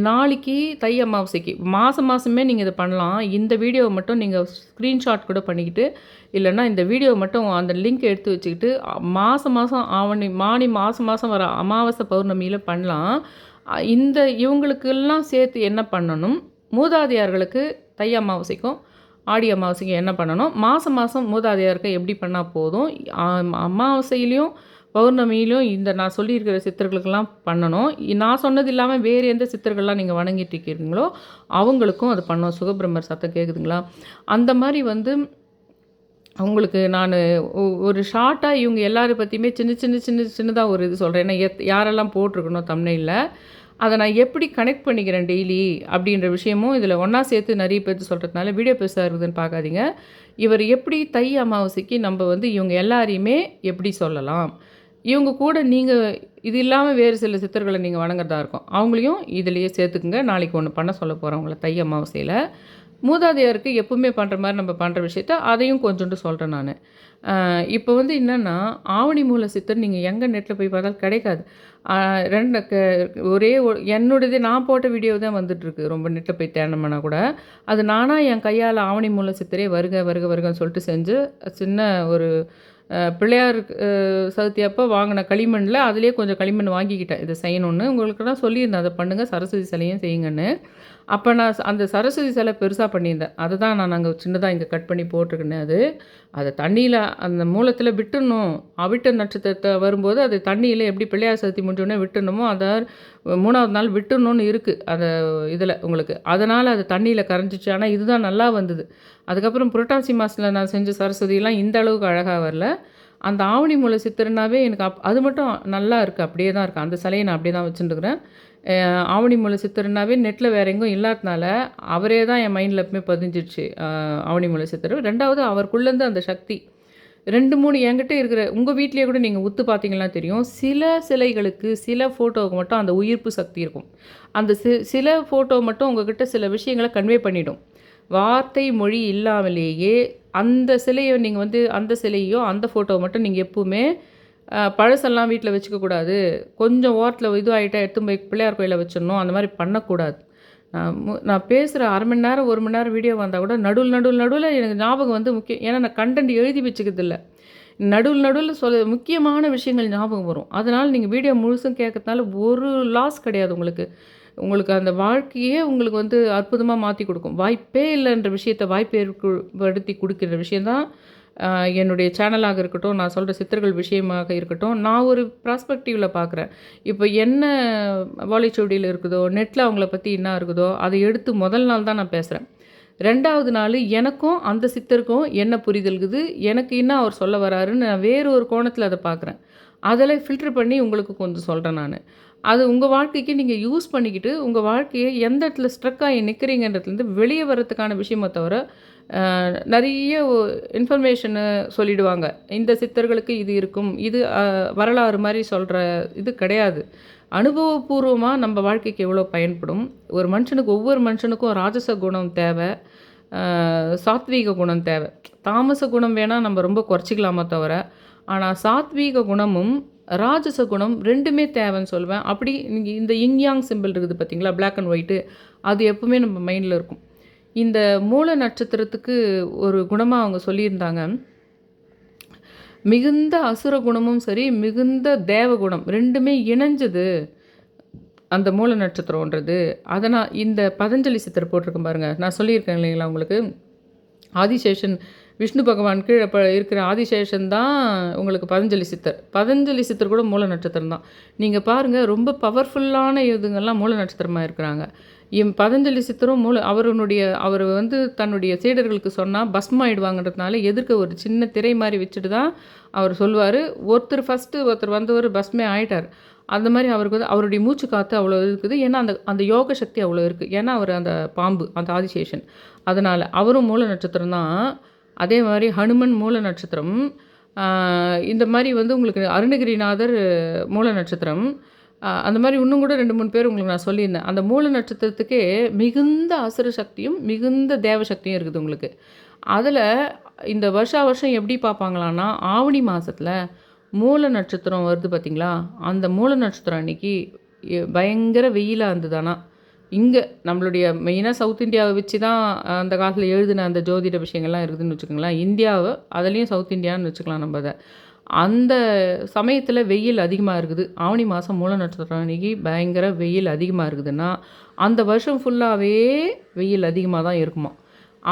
நாளைக்கு தை அமாவாசைக்கு மாசம் மாசமே நீங்க இத பண்ணலாம். இந்த வீடியோவ மட்டும் நீங்க ஸ்க்ரீன்ஷாட் கூட பண்ணிக்கிட்டு, இல்லன்னா இந்த வீடியோவ மட்டும் அந்த லிங்க் எடுத்து வச்சுக்கிட்டு, மாசம் மாசம் மாசம் மாசம் வர அமாவாசை பௌர்ணமியில பண்ணலாம். இந்த இவங்களுக்கெல்லாம் சேர்த்து என்ன பண்ணணும்? மூதாதையர்களுக்கு தை அமாவாசைக்கும், ஆடி அமாவாசைக்கும் என்ன பண்ணணும்? மாசம் மாசம் மூதாதையருக்கு எப்படி பண்ணா போதும்? அமாவாசையிலயும் பௌர்ணமியிலும் இந்த நான் சொல்லியிருக்கிற சித்தர்களுக்கெல்லாம் பண்ணணும். நான் சொன்னது இல்லாம வேறு எந்த சித்தர்கள்லாம் நீங்க வணங்கிட்டு இருக்கிறீங்களோ, அவங்களுக்கும் அது பண்ணணும். சுகபிரம்மர் சத்தம் கேட்குதுங்களா? அந்த மாரி வந்து அவங்களுக்கு நானு ஒரு ஷார்ட்டா இவங்க எல்லார பத்தியுமே சின்னதா ஒரு இது சொல்றேன். ஏன்னா யாரெல்லாம் போட்டிருக்கணும் தம்ப்நெயில்ல. அத நான் எப்படி கனெக்ட் பண்ணிக்கிறேன் டெய்லி அப்படின்ற விஷயமும் இதில ஒண்ணா சேர்த்து நெறைய பேருக்கு சொல்றதுனால வீடியோ பெருசா இருக்குதுன்னு பார்க்காதீங்க. இவர் எப்படி தை அமாவாசைக்கு நம்ப வந்து இவங்க எல்லாரையுமே எப்படி சொல்லலாம்? இவங்க கூட நீங்க இது இல்லாம வேறு சில சித்தர்கள நீங்க வணங்குறதா இருக்கும். அவங்களையும் இதிலேயே சேர்த்துக்குங்க. நாளைக்கு ஒண்ணு பண்ண சொல்ல போறேன் உங்கள தை அமாவாசையில. மூதாதையருக்கு எப்பவுமே பண்ற மாரி நம்ம பண்ற விஷயத்த அதையும் கொஞ்சோண்டு சொல்றேன் நானு. இப்போ வந்து என்னன்னா, ஆவணி மூல சித்தர் நீங்க எங்க நெட்ல போய் பார்த்தாலும் கிடைக்காது. அ 2 ஒரே என்னோடது நான் போட்ட வீடியோ தான் வந்துட்டுருக்கு. ரொம்ப நெட்ல போய் தேடுனோம்னா கூட. அது நானா என் கையால ஆவணி மூல சித்தரே வருக வருக வருகன்னு சொல்லிட்டு செஞ்சு, சின்ன ஒரு பிள்ளையார் சதுர்த்தி அப்போ வாங்கின களிமண்ணில் அதிலேயே கொஞ்சம் களிமண் வாங்கிக்கிட்டேன் இதை செய்யணும்னு. உங்களுக்கு தான் சொல்லியிருந்தேன் அதை பண்ணுங்கள், சரஸ்வதி சிலையும் செய்யுங்கன்னு. அப்போ நான் அந்த சரஸ்வதி சிலை பெருசாக பண்ணியிருந்தேன். அதை தான் நான் அங்கே சின்னதாக இங்கே கட் பண்ணி போட்டிருக்கேன். அதை தண்ணியில் அந்த மூலத்தில் விட்டுடணும். அவிட்ட நட்சத்திரத்தை வரும்போது அது தண்ணியில் எப்படி பிள்ளையார் சதுர்த்தி முடிஞ்சோடனே விட்டுணுமோ அதை 3வது நாள் விட்டுணுன்னு இருக்குது அந்த இதில் உங்களுக்கு. அதனால் அது தண்ணியில் கரைஞ்சிச்சு. ஆனால் இதுதான் நல்லா வந்தது. அதுக்கப்புறம் புரட்டாசி மாதத்தில் நான் செஞ்ச சரஸ்வதியெலாம் இந்த அளவுக்கு அழகாக வரல. அந்த ஆவணி மூல சித்திரனாவே எனக்கு அது மட்டும் நல்லா இருக்குது, அப்படியே தான் இருக்குது. அந்த சிலையை நான் அப்படியே தான் வச்சுட்டுருக்கிறேன். ஆவணி மூல சித்திரனாவே நெட்டில் வேறு எங்கும் இல்லாதனால அவரே தான் என் மைண்டில் எப்பவுமே பதிஞ்சிடுச்சு. ஆவணி மூல சித்தர் 2வது அவருக்குள்ளேருந்து அந்த சக்தி 2, 3 என்கிட்ட இருக்கிற உங்கள் வீட்லேயே கூட நீங்கள் உத்து பார்த்தீங்கன்னா தெரியும். சில சிலைகளுக்கு சில ஃபோட்டோவுக்கு மட்டும் அந்த உயிர்ப்பு சக்தி இருக்கும். அந்த சில ஃபோட்டோ மட்டும் உங்ககிட்ட சில விஷயங்களை கன்வே பண்ணிடும். வார்த்தை மொழி இல்லாமலேயே அந்த சிலையை நீங்கள் வந்து அந்த சிலையோ அந்த ஃபோட்டோவை மட்டும் நீங்கள் எப்பவுமே பழசெல்லாம் வீட்டில் வச்சுக்கக்கூடாது. கொஞ்சம் ஓரத்தில் இதுவாகிட்டா எடுத்து போய் பிள்ளையார் கோயிலில் வச்சிடணும். அந்த மாதிரி பண்ணக்கூடாது. நான் பேசுகிற 1/2 மணி நேரம் 1 மணி நேரம் வீடியோ வந்தால் கூட நடுவில் எனக்கு ஞாபகம் வந்து முக்கியம். ஏன்னா நான் கண்டென்ட் எழுதி வச்சுக்கிறதில்ல. நடுவில் முக்கியமான விஷயங்கள் ஞாபகம் வரும். அதனால் நீங்கள் வீடியோ முழுசும் கேட்கறதுனால ஒரு லாஸ் கிடையாது உங்களுக்கு. உங்களுக்கு அந்த வாழ்க்கையே உங்களுக்கு வந்து அற்புதமாக மாற்றி கொடுக்கும். வாய்ப்பே இல்லைன்ற விஷயத்த வாய்ப்பு ஏற்படுத்தி கொடுக்குற விஷயம் தான் என்னுடைய சேனலாக இருக்கட்டும், நான் சொல்கிற சித்தர்கள் விஷயமாக இருக்கட்டும், நான் ஒரு ப்ராஸ்பெக்டிவில் பார்க்குறேன். இப்போ என்ன வாழைச்சுவடியில் இருக்குதோ, நெட்டில் அவங்கள பற்றி என்ன இருக்குதோ, அதை எடுத்து முதல் நாள் தான் நான் பேசுகிறேன். 2வது நாள் எனக்கும் அந்த சித்தருக்கும் என்ன புரிதல் இருக்குது, எனக்கு என்ன அவர் சொல்ல வராருன்னு நான் வேறு ஒரு கோணத்தில் அதை பார்க்குறேன். அதில் ஃபில்டர் பண்ணி உங்களுக்கு கொஞ்சம் சொல்கிறேன் நான். அது உங்கள் வாழ்க்கைக்கு நீங்கள் யூஸ் பண்ணிக்கிட்டு, உங்கள் வாழ்க்கையை எந்த இடத்துல ஸ்ட்ரக் ஆகி நிற்கிறீங்கன்றதுலேருந்து வெளியே வரதுக்கான விஷயமே தவிர, நிறைய இன்ஃபர்மேஷனு சொல்லிடுவாங்க. இந்த சித்தர்களுக்கு இது இருக்கும். இது வரலாறு மாதிரி சொல்கிற இது கிடையாது. அனுபவபூர்வமாக நம்ம வாழ்க்கைக்கு எவ்வளோ பயன்படும். ஒரு மனுஷனுக்கு ஒவ்வொரு மனுஷனுக்கும் ராஜச குணம் தேவை, சாத்வீக குணம் தேவை. தாமச குணம் வேணால் நம்ம ரொம்ப குறைச்சிக்கலாமா தவிர, ஆனால் சாத்வீக குணமும் ராஜச குணம் 2மே தேவைன்னு சொல்லுவேன். அப்படி நீங்கள் இந்த இங் யாங் சிம்பிள் இருக்குது பார்த்தீங்களா, பிளாக் அண்ட் ஒயிட்டு, அது எப்பவுமே நம்ம மைண்டில் இருக்கும். இந்த மூல நட்சத்திரத்துக்கு ஒரு குணமாக அவங்க சொல்லியிருந்தாங்க, மிகுந்த அசுர குணமும் சரி, மிகுந்த தேவ குணம் 2மே இணைஞ்சது அந்த மூல நட்சத்திரம்ன்றது. அதை நான் இந்த பதஞ்சலி சித்தர் போட்டிருக்கேன் பாருங்கள், நான் சொல்லியிருக்கேன் இல்லைங்களா உங்களுக்கு, ஆதிசேஷன் விஷ்ணு பகவான் கீழே இருக்கிற ஆதிசேஷன் தான் உங்களுக்கு பதஞ்சலி சித்தர். பதஞ்சலி சித்தர் கூட மூல நட்சத்திரம் தான். நீங்கள் பாருங்கள், ரொம்ப பவர்ஃபுல்லான இதுங்கெல்லாம் மூல நட்சத்திரமாக இருக்கிறாங்க. பதஞ்சலி சித்தரும் அவர் தன்னுடைய சீடர்களுக்கு சொன்னால் பஸ்மம் ஆயிடுவாங்கன்றதுனால எதிர்க்க ஒரு சின்ன திரை மாதிரி வச்சுட்டு தான் அவர் சொல்லுவார். ஒருத்தர் வந்தவர் பஸ்மே ஆயிட்டார். அந்த மாதிரி அவருக்கு அவருடைய மூச்சு காற்று அவ்வளோ இருக்குது. ஏன்னா அந்த யோக சக்தி அவ்வளோ இருக்குது. ஏன்னா அவர் அந்த பாம்பு, அந்த ஆதிசேஷன். அதனால் அவரும் மூல நட்சத்திரம் தான். அதே மாதிரி ஹனுமன் மூல நட்சத்திரம். இந்த மாதிரி உங்களுக்கு அருணகிரிநாதர் மூல நட்சத்திரம். அந்த மாதிரி இன்னும் கூட 2-3 பேர் உங்களுக்கு நான் சொல்லியிருந்தேன். அந்த மூல நட்சத்திரத்துக்கே மிகுந்த அசுர சக்தியும் மிகுந்த தேவ சக்தியும் இருக்குது உங்களுக்கு. அதில் இந்த வருஷம் எப்படி பார்ப்பாங்களான்னா, ஆவணி மாதத்தில் மூல நட்சத்திரம் வருது பார்த்திங்களா, அந்த மூல நட்சத்திரம் அன்றைக்கி பயங்கர வெயிலாக இருந்ததுனா, இங்கே நம்மளுடைய மெயினாக சவுத் இந்தியாவை வச்சு தான் அந்த காலத்தில் எழுதின அந்த ஜோதிட விஷயங்கள்லாம் இருக்குதுன்னு வச்சுக்கோங்களேன். இந்தியாவை அதுலேயும் சவுத் இந்தியான்னு வச்சுக்கலாம் நம்ம அதை. அந்த சமயத்தில் வெயில் அதிகமாக இருக்குது. ஆவணி மாதம் மூல நட்சத்திரம் அன்றைக்கி பயங்கர வெயில் அதிகமாக இருக்குதுன்னா, அந்த வருஷம் ஃபுல்லாகவே வெயில் அதிகமாக தான் இருக்குமா.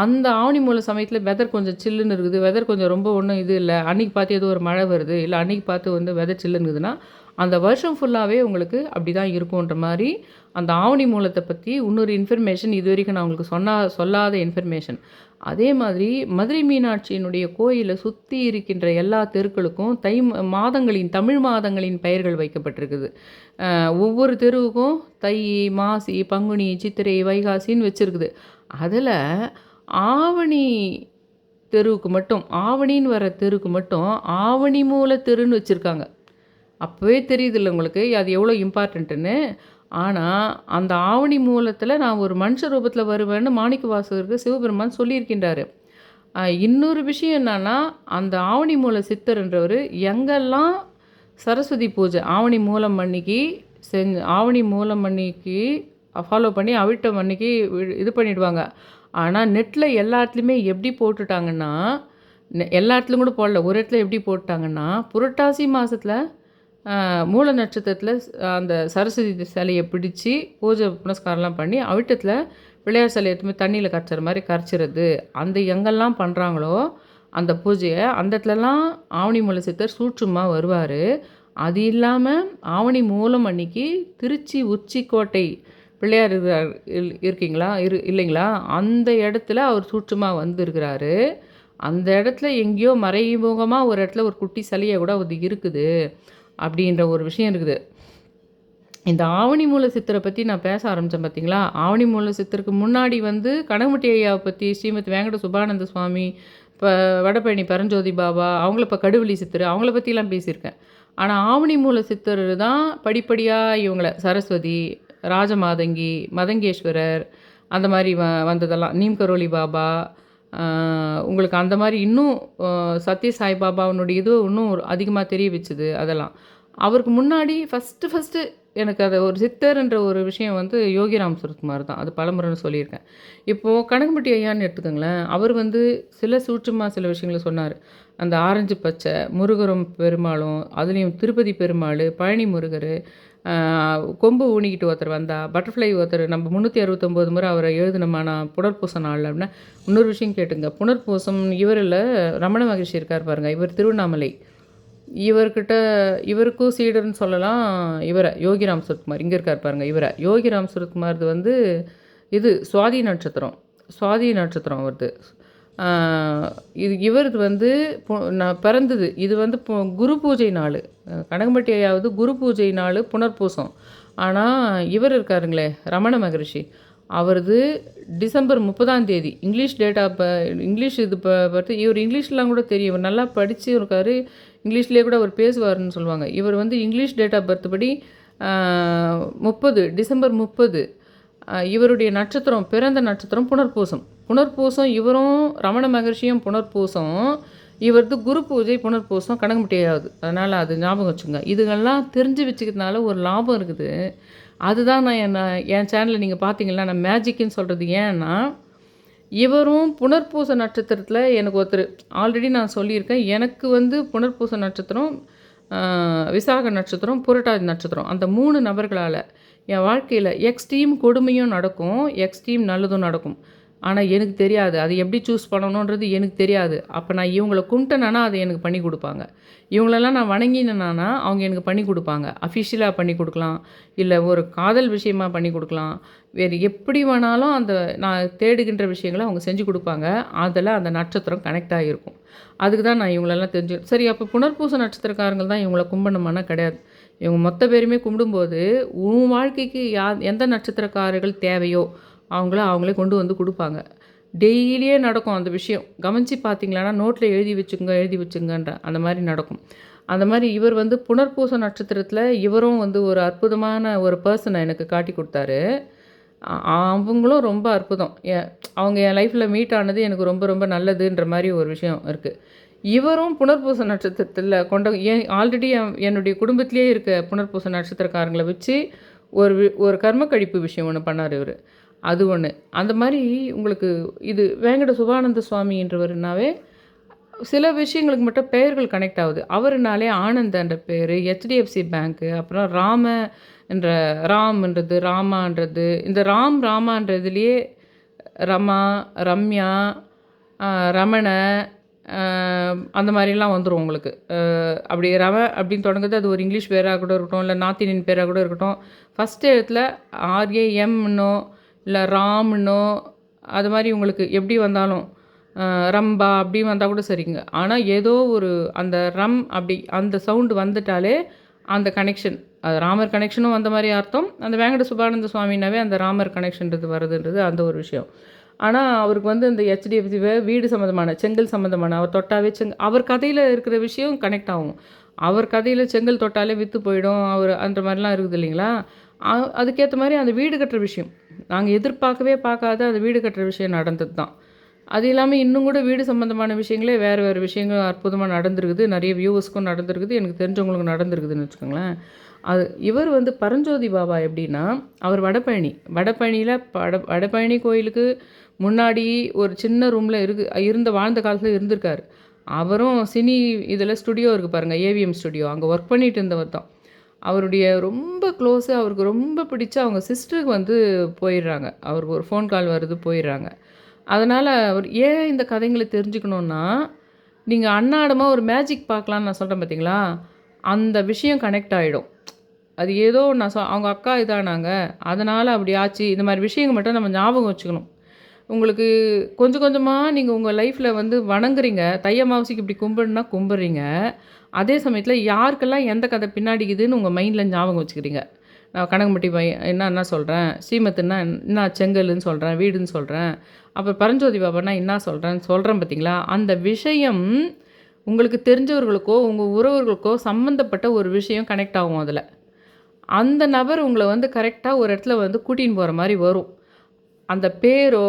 அந்த ஆவணி மூல சமயத்தில் வெதர் கொஞ்சம் சில்லுன்னு இருக்குது, வெதர் கொஞ்சம் ரொம்ப ஒன்றும் இது இல்லை, அன்றைக்கி பார்த்து ஏதோ ஒரு மழை வருது, இல்லை அன்றைக்கி பார்த்து வெதர் சில்லுன்னு இருக்குதுன்னா, அந்த வருஷம் ஃபுல்லாகவே உங்களுக்கு அப்படி தான் இருக்குன்ற மாதிரி அந்த ஆவணி மூலத்தை பற்றி இன்னொரு இன்ஃபர்மேஷன் இது வரைக்கும் நான் உங்களுக்கு சொல்லாத இன்ஃபர்மேஷன். அதே மாதிரி மதுரை மீனாட்சியினுடைய கோயிலை சுற்றி இருக்கின்ற எல்லா தெருக்களுக்கும் தமிழ் மாதங்களின் பெயர்கள் வைக்கப்பட்டிருக்குது. ஒவ்வொரு தெருவுக்கும் தை, மாசி, பங்குனி, சித்திரை, வைகாசின்னு வச்சுருக்குது. அதில் ஆவணி தெருவுக்கு மட்டும், ஆவணின்னு வர தெருவுக்கு மட்டும் ஆவணி மூல தெருன்னு வச்சுருக்காங்க. அப்போவே தெரியுதில்ல உங்களுக்கு அது எவ்வளோ இம்பார்ட்டண்ட்டுன்னு. ஆனால் அந்த ஆவணி மூலத்தில் நான் ஒரு மனுஷ ரூபத்தில் வருவேன்னு மாணிக்க வாசகருக்கு சிவபெருமான் சொல்லியிருக்கின்றார். இன்னொரு விஷயம் என்னன்னா, அந்த ஆவணி மூல சித்தர்ன்றவர் எங்கெல்லாம் சரஸ்வதி பூஜை ஆவணி மூலம் அன்னைக்கு ஆவணி மூலம் அன்னைக்கு ஃபாலோ பண்ணி அவிட்டம் அன்னைக்கு இது பண்ணிவிடுவாங்க. ஆனால் நெட்டில் எல்லா இடத்துலையுமே எப்படி போட்டுட்டாங்கன்னா, எல்லா இடத்துலையும் கூட போடல, ஒரு இடத்துல எப்படி போட்டாங்கன்னா, புரட்டாசி மாதத்தில் மூல நட்சத்திரத்தில் அந்த சரஸ்வதி சிலையை பிடிச்சி பூஜை புனஸ்காரம்லாம் பண்ணி அவிட்டத்தில் பிள்ளையார் சிலையை எடுத்துமே தண்ணியில் கரைச்சிற மாதிரி கரைச்சிறது. அந்த எங்கெல்லாம் பண்ணுறாங்களோ அந்த பூஜையை அந்த இடத்துலலாம் ஆவணி மூல சித்தர் சூட்சுமாக வருவார். அது இல்லாமல் ஆவணி மூலம் அன்னைக்கு திருச்சி உச்சிக்கோட்டை பிள்ளையார் இருக்கீங்களா இல்லைங்களா, அந்த இடத்துல அவர் சூட்சுமாக வந்துருக்கிறாரு. அந்த இடத்துல எங்கேயோ மறைமுகமாக ஒரு இடத்துல ஒரு குட்டி சிலையை கூட அது இருக்குது அப்படின்ற ஒரு விஷயம் இருக்குது. இந்த ஆவணி மூல சித்தரை பற்றி நான் பேச ஆரம்பித்தேன் பார்த்தீங்களா. ஆவணி மூல சித்தருக்கு முன்னாடி கனகமுட்டி ஐயாவை பற்றி, ஸ்ரீமதி வேங்கட சுபானந்த சுவாமி, இப்போ வடபழனி பரஞ்சோதி பாபா, அவங்கள இப்போ கடுவெளி சித்தர், அவங்கள பற்றிலாம் பேசியிருக்கேன். ஆனால் ஆவணி மூல சித்தர் தான் படிப்படியாக இவங்கள சரஸ்வதி, ராஜமாதங்கி, மதங்கேஸ்வரர் அந்த மாதிரி வந்ததெல்லாம், நீம்கரோலி பாபா, உங்களுக்கு அந்த மாதிரி இன்னும் சத்ய சாய் பாபாவுனுடைய இது இன்னும் அதிகமாக தெரிய வச்சுது. அதெல்லாம் அவருக்கு முன்னாடி ஃபஸ்ட்டு எனக்கு அதை ஒரு சித்தர்ன்ற ஒரு விஷயம் யோகிராம் சுரத்குமார் தான். அது பலமுறைன்னு சொல்லியிருக்கேன். இப்போது கனகம்பட்டி ஐயான்னு எடுத்துக்கோங்களேன். அவர் சில சூட்சமாக சில விஷயங்களை சொன்னார். அந்த ஆரஞ்சு பச்சை முருகரும் பெருமாளும், அதுலேயும் திருப்பதி பெருமாள், பழனி முருகர், கொம்பு ஊனிக்கிட்டு ஒருத்தர் வந்தா, பட்டர்ஃப்ளை ஒருத்தர் நம்ம 369 முறை அவரை எழுதுனோமா நான் புனர்பூச நாளில் அப்படின்னா, இன்னொரு விஷயம் கேட்டுங்க. புனர்பூசம் இவர் இல்ல, ரமண மகரிஷி இருக்கார் பாருங்க, இவர் திருவண்ணாமலை. இவர்கிட்ட இவருக்கும் சீடர்ன்னு சொல்லலாம் இவரை, யோகிராம் சுரத்குமார். இங்கே இருக்கார் பாருங்க இவரை. யோகிராம் சுரத்குமார்து வந்து இது சுவாதி நட்சத்திரம். சுவாதி நட்சத்திரம் அவரது. இது இவரது வந்து நான் பிறந்தது இது வந்து குரு பூஜை நாள். கனகம்பட்டி ஐயாவது குரு பூஜை நாள் புனர்பூசம். ஆனால் இவர் இருக்காருங்களே ரமண மகரிஷி, அவரது டிசம்பர் 30ஆம் தேதி. இங்கிலீஷ் டேட்டா இங்கிலீஷ் இது பார்த்து இவர் இங்கிலீஷ்லாம் கூட தெரியும். இவர் நல்லா படித்து இருக்காரு. இங்கிலீஷ்லேயே கூட அவர் பேசுவார்னு சொல்லுவாங்க. இவர் வந்து இங்கிலீஷ் டேட் ஆஃப் பர்த் படி 30 டிசம்பர் 30. இவருடைய நட்சத்திரம் பிறந்த நட்சத்திரம் புனர்பூசம். புனர்பூசம் இவரும் ரமண மகர்ஷியும் புனர்பூசம். இவரது குரு பூஜை புனர்பூசம் கனகம்பட்டியாவது. அதனால் அது ஞாபகம் வச்சுங்க. இதுகள்லாம் தெரிஞ்சு வச்சுக்கிறதுனால ஒரு லாபம் இருக்குது. அதுதான் நான் என் சேனலில் நீங்கள் பார்த்தீங்கன்னா நான் மேஜிக்குன்னு சொல்கிறது. ஏன்னா இவரும் புனர்பூச நட்சத்திரத்தில் எனக்கு ஒருத்தர் ஆல்ரெடி நான் சொல்லியிருக்கேன். எனக்கு வந்து புனர்பூச நட்சத்திரம், விசாக நட்சத்திரம், புரட்டாதி நட்சத்திரம், அந்த 3 நபர்களால் என் வாழ்க்கையில் எக்ஸ்ட்ரீம் கொடுமையும் நடக்கும், எக்ஸ்ட்ரீம் நல்லதும் நடக்கும். ஆனால் எனக்கு தெரியாது அது எப்படி சூஸ் பண்ணணுன்றது எனக்கு தெரியாது. அப்போ நான் இவங்களை கும்பிட்டேனா அதை எனக்கு பண்ணி கொடுப்பாங்க. இவங்களெல்லாம் நான் வணங்கினேன்னா அவங்க எனக்கு பண்ணி கொடுப்பாங்க. அஃபிஷியலாக பண்ணி கொடுக்கலாம், இல்லை ஒரு காதல் விஷயமாக பண்ணி கொடுக்கலாம், வேறு எப்படி வேணாலும் அந்த நான் தேடுகின்ற விஷயங்களை அவங்க செஞ்சு கொடுப்பாங்க. அதில் அந்த நட்சத்திரம் கனெக்ட் ஆகியிருக்கும். அதுக்கு தான் நான் இவங்களெல்லாம் தெரிஞ்சு. சரி, அப்போ புனர்பூச நட்சத்திரக்காரங்கள் தான் இவங்களை கும்பிடணுமானா கிடையாது. இவங்க மொத்த பேருமே கும்பிடும்போது உன் வாழ்க்கைக்கு எந்த நட்சத்திரக்காரர்கள் தேவையோ அவங்களே கொண்டு வந்து கொடுப்பாங்க. டெய்லியே நடக்கும் அந்த விஷயம். கவனித்து பார்த்தீங்களான்னா நோட்டில் எழுதி வச்சுங்கன்ற அந்த மாதிரி நடக்கும். அந்த மாதிரி இவர் வந்து புனர்பூச நட்சத்திரத்தில் இவரும் வந்து ஒரு அற்புதமான ஒரு பர்சனை எனக்கு காட்டி கொடுத்தாரு. அவங்களும் ரொம்ப அற்புதம். அவங்க என் லைஃப்பில் மீட் ஆனது எனக்கு ரொம்ப ரொம்ப நல்லதுன்ற மாதிரி ஒரு விஷயம் இருக்குது. இவரும் புனர்பூச நட்சத்திரத்தில் ஆல்ரெடி என்னுடைய குடும்பத்திலே இருக்க புனர்பூச நட்சத்திரக்காரங்களை வச்சு ஒரு கர்ம கழிப்பு விஷயம் ஒன்று பண்ணார் இவர். அது ஒன்று. அந்த மாதிரி உங்களுக்கு இது வேங்கட சுபானந்த சுவாமின்றவருனாவே சில விஷயங்களுக்கு மட்டும் பெயர்கள் கனெக்ட் ஆகுது. அவருனாலே ஆனந்தன்ற பேர், HDFC பேங்க்கு, அப்புறம் ராம்ன்றது, ராமான்றது, இந்த ராமான்றதுலேயே ரமா, ரம்யா, ரமண அந்த மாதிரிலாம் வந்துடும் உங்களுக்கு. அப்படி அப்படின்னு தொடங்குது. அது ஒரு இங்கிலீஷ் பேராக கூட இருக்கட்டும், இல்லை நார்த் இந்தியன் பேராக கூட இருக்கட்டும். ஃபஸ்ட்டு இடத்துல RAMன்னோ இல்லை ராம்னோ அது மாதிரி உங்களுக்கு எப்படி வந்தாலும், ரம்பா அப்படி வந்தால் கூட சரிங்க. ஆனால் ஏதோ ஒரு அந்த அப்படி அந்த சவுண்டு வந்துட்டாலே அந்த கனெக்ஷன், அது ராமர் கனெக்ஷனும் வந்த மாதிரி அர்த்தம். அந்த வேங்கட சுபானந்த சுவாமினாவே அந்த ராமர் கனெக்ஷன்றது வருதுன்றது அந்த ஒரு விஷயம். ஆனால் அவருக்கு வந்து இந்த HDFC வீடு சம்மந்தமான, செங்கல் சம்மந்தமான, அவர் தொட்டாவே அவர் கதையில் இருக்கிற விஷயம் கனெக்ட் ஆகும். அவர் கதையில் செங்கல் தொட்டாலே விற்று போயிடும் அவர் அந்த மாதிரிலாம் இருக்குது இல்லைங்களா. அதுக்கேற்ற மாதிரி அந்த வீடு கட்டுற விஷயம் நாங்கள் எதிர்பார்க்கவே பார்க்காத அந்த வீடு கட்டுற விஷயம் நடந்தது தான். அது இல்லாமல் இன்னும் கூட வீடு சம்மந்தமான விஷயங்களே வேறு விஷயங்கள் அற்புதமாக நடந்திருக்குது. நிறைய வியூவர்ஸ்க்கும் நடந்திருக்குது, எனக்கு தெரிஞ்சவங்களுக்கு நடந்திருக்குதுன்னு வச்சுக்கோங்களேன். இவர் வந்து பரஞ்சோதி பாபா எப்படின்னா, அவர் வடபழனியில் வடபழனி கோயிலுக்கு முன்னாடி ஒரு சின்ன ரூமில் வாழ்ந்த காலத்தில் இருந்திருக்கார். அவரும் சினி இதில் ஸ்டுடியோ இருக்குது பாருங்கள், AVM ஸ்டுடியோ, அங்கே ஒர்க் பண்ணிட்டு இருந்தவர் தான். அவருடைய ரொம்ப க்ளோஸு, அவருக்கு ரொம்ப பிடிச்ச அவங்க சிஸ்டருக்கு வந்து போயிடுறாங்க. அவருக்கு ஒரு ஃபோன் கால் வருது, போயிடுறாங்க. அதனால் அவர் ஏன் இந்த கதைங்களை தெரிஞ்சுக்கணுன்னா, நீங்கள் அன்னாடமாக ஒரு மேஜிக் பார்க்கலான்னு நான் சொல்கிறேன் பார்த்தீங்களா, அந்த விஷயம் கனெக்ட் ஆகிடும். அது ஏதோ அவங்க அக்கா இதானாங்க, அதனால் அப்படி ஆச்சு. இந்த மாதிரி விஷயங்கள் மட்டும் நம்ம ஞாபகம் வச்சுக்கணும். உங்களுக்கு கொஞ்சம் கொஞ்சமாக நீங்கள் உங்கள் லைஃப்பில் வந்து வணங்குறீங்க. தை அமாவாசைக்கு இப்படி கும்பிட்றீங்க. அதே சமயத்தில் யாருக்கெல்லாம் எந்த கதை பின்னாடிக்குதுன்னு உங்கள் மைண்டில் ஞாபகம் வச்சுக்கிறீங்க. நான் கனகம்பட்டி என்ன சொல்கிறேன், ஸ்ரீமத்துன்னா என்ன செங்கல்னு சொல்கிறேன், வீடுன்னு சொல்கிறேன், அப்புறம் பரஞ்சோதி பாபான்னா என்ன சொல்கிறேன் பார்த்தீங்களா. அந்த விஷயம் உங்களுக்கு தெரிஞ்சவர்களுக்கோ உங்கள் உறவுகளுக்கோ சம்மந்தப்பட்ட ஒரு விஷயம் கனெக்ட் ஆகும். அதில் அந்த நபர் உங்களை வந்து கரெக்டாக ஒரு இடத்துல வந்து கூட்டின்னு போகிற மாதிரி வரும். அந்த பேரோ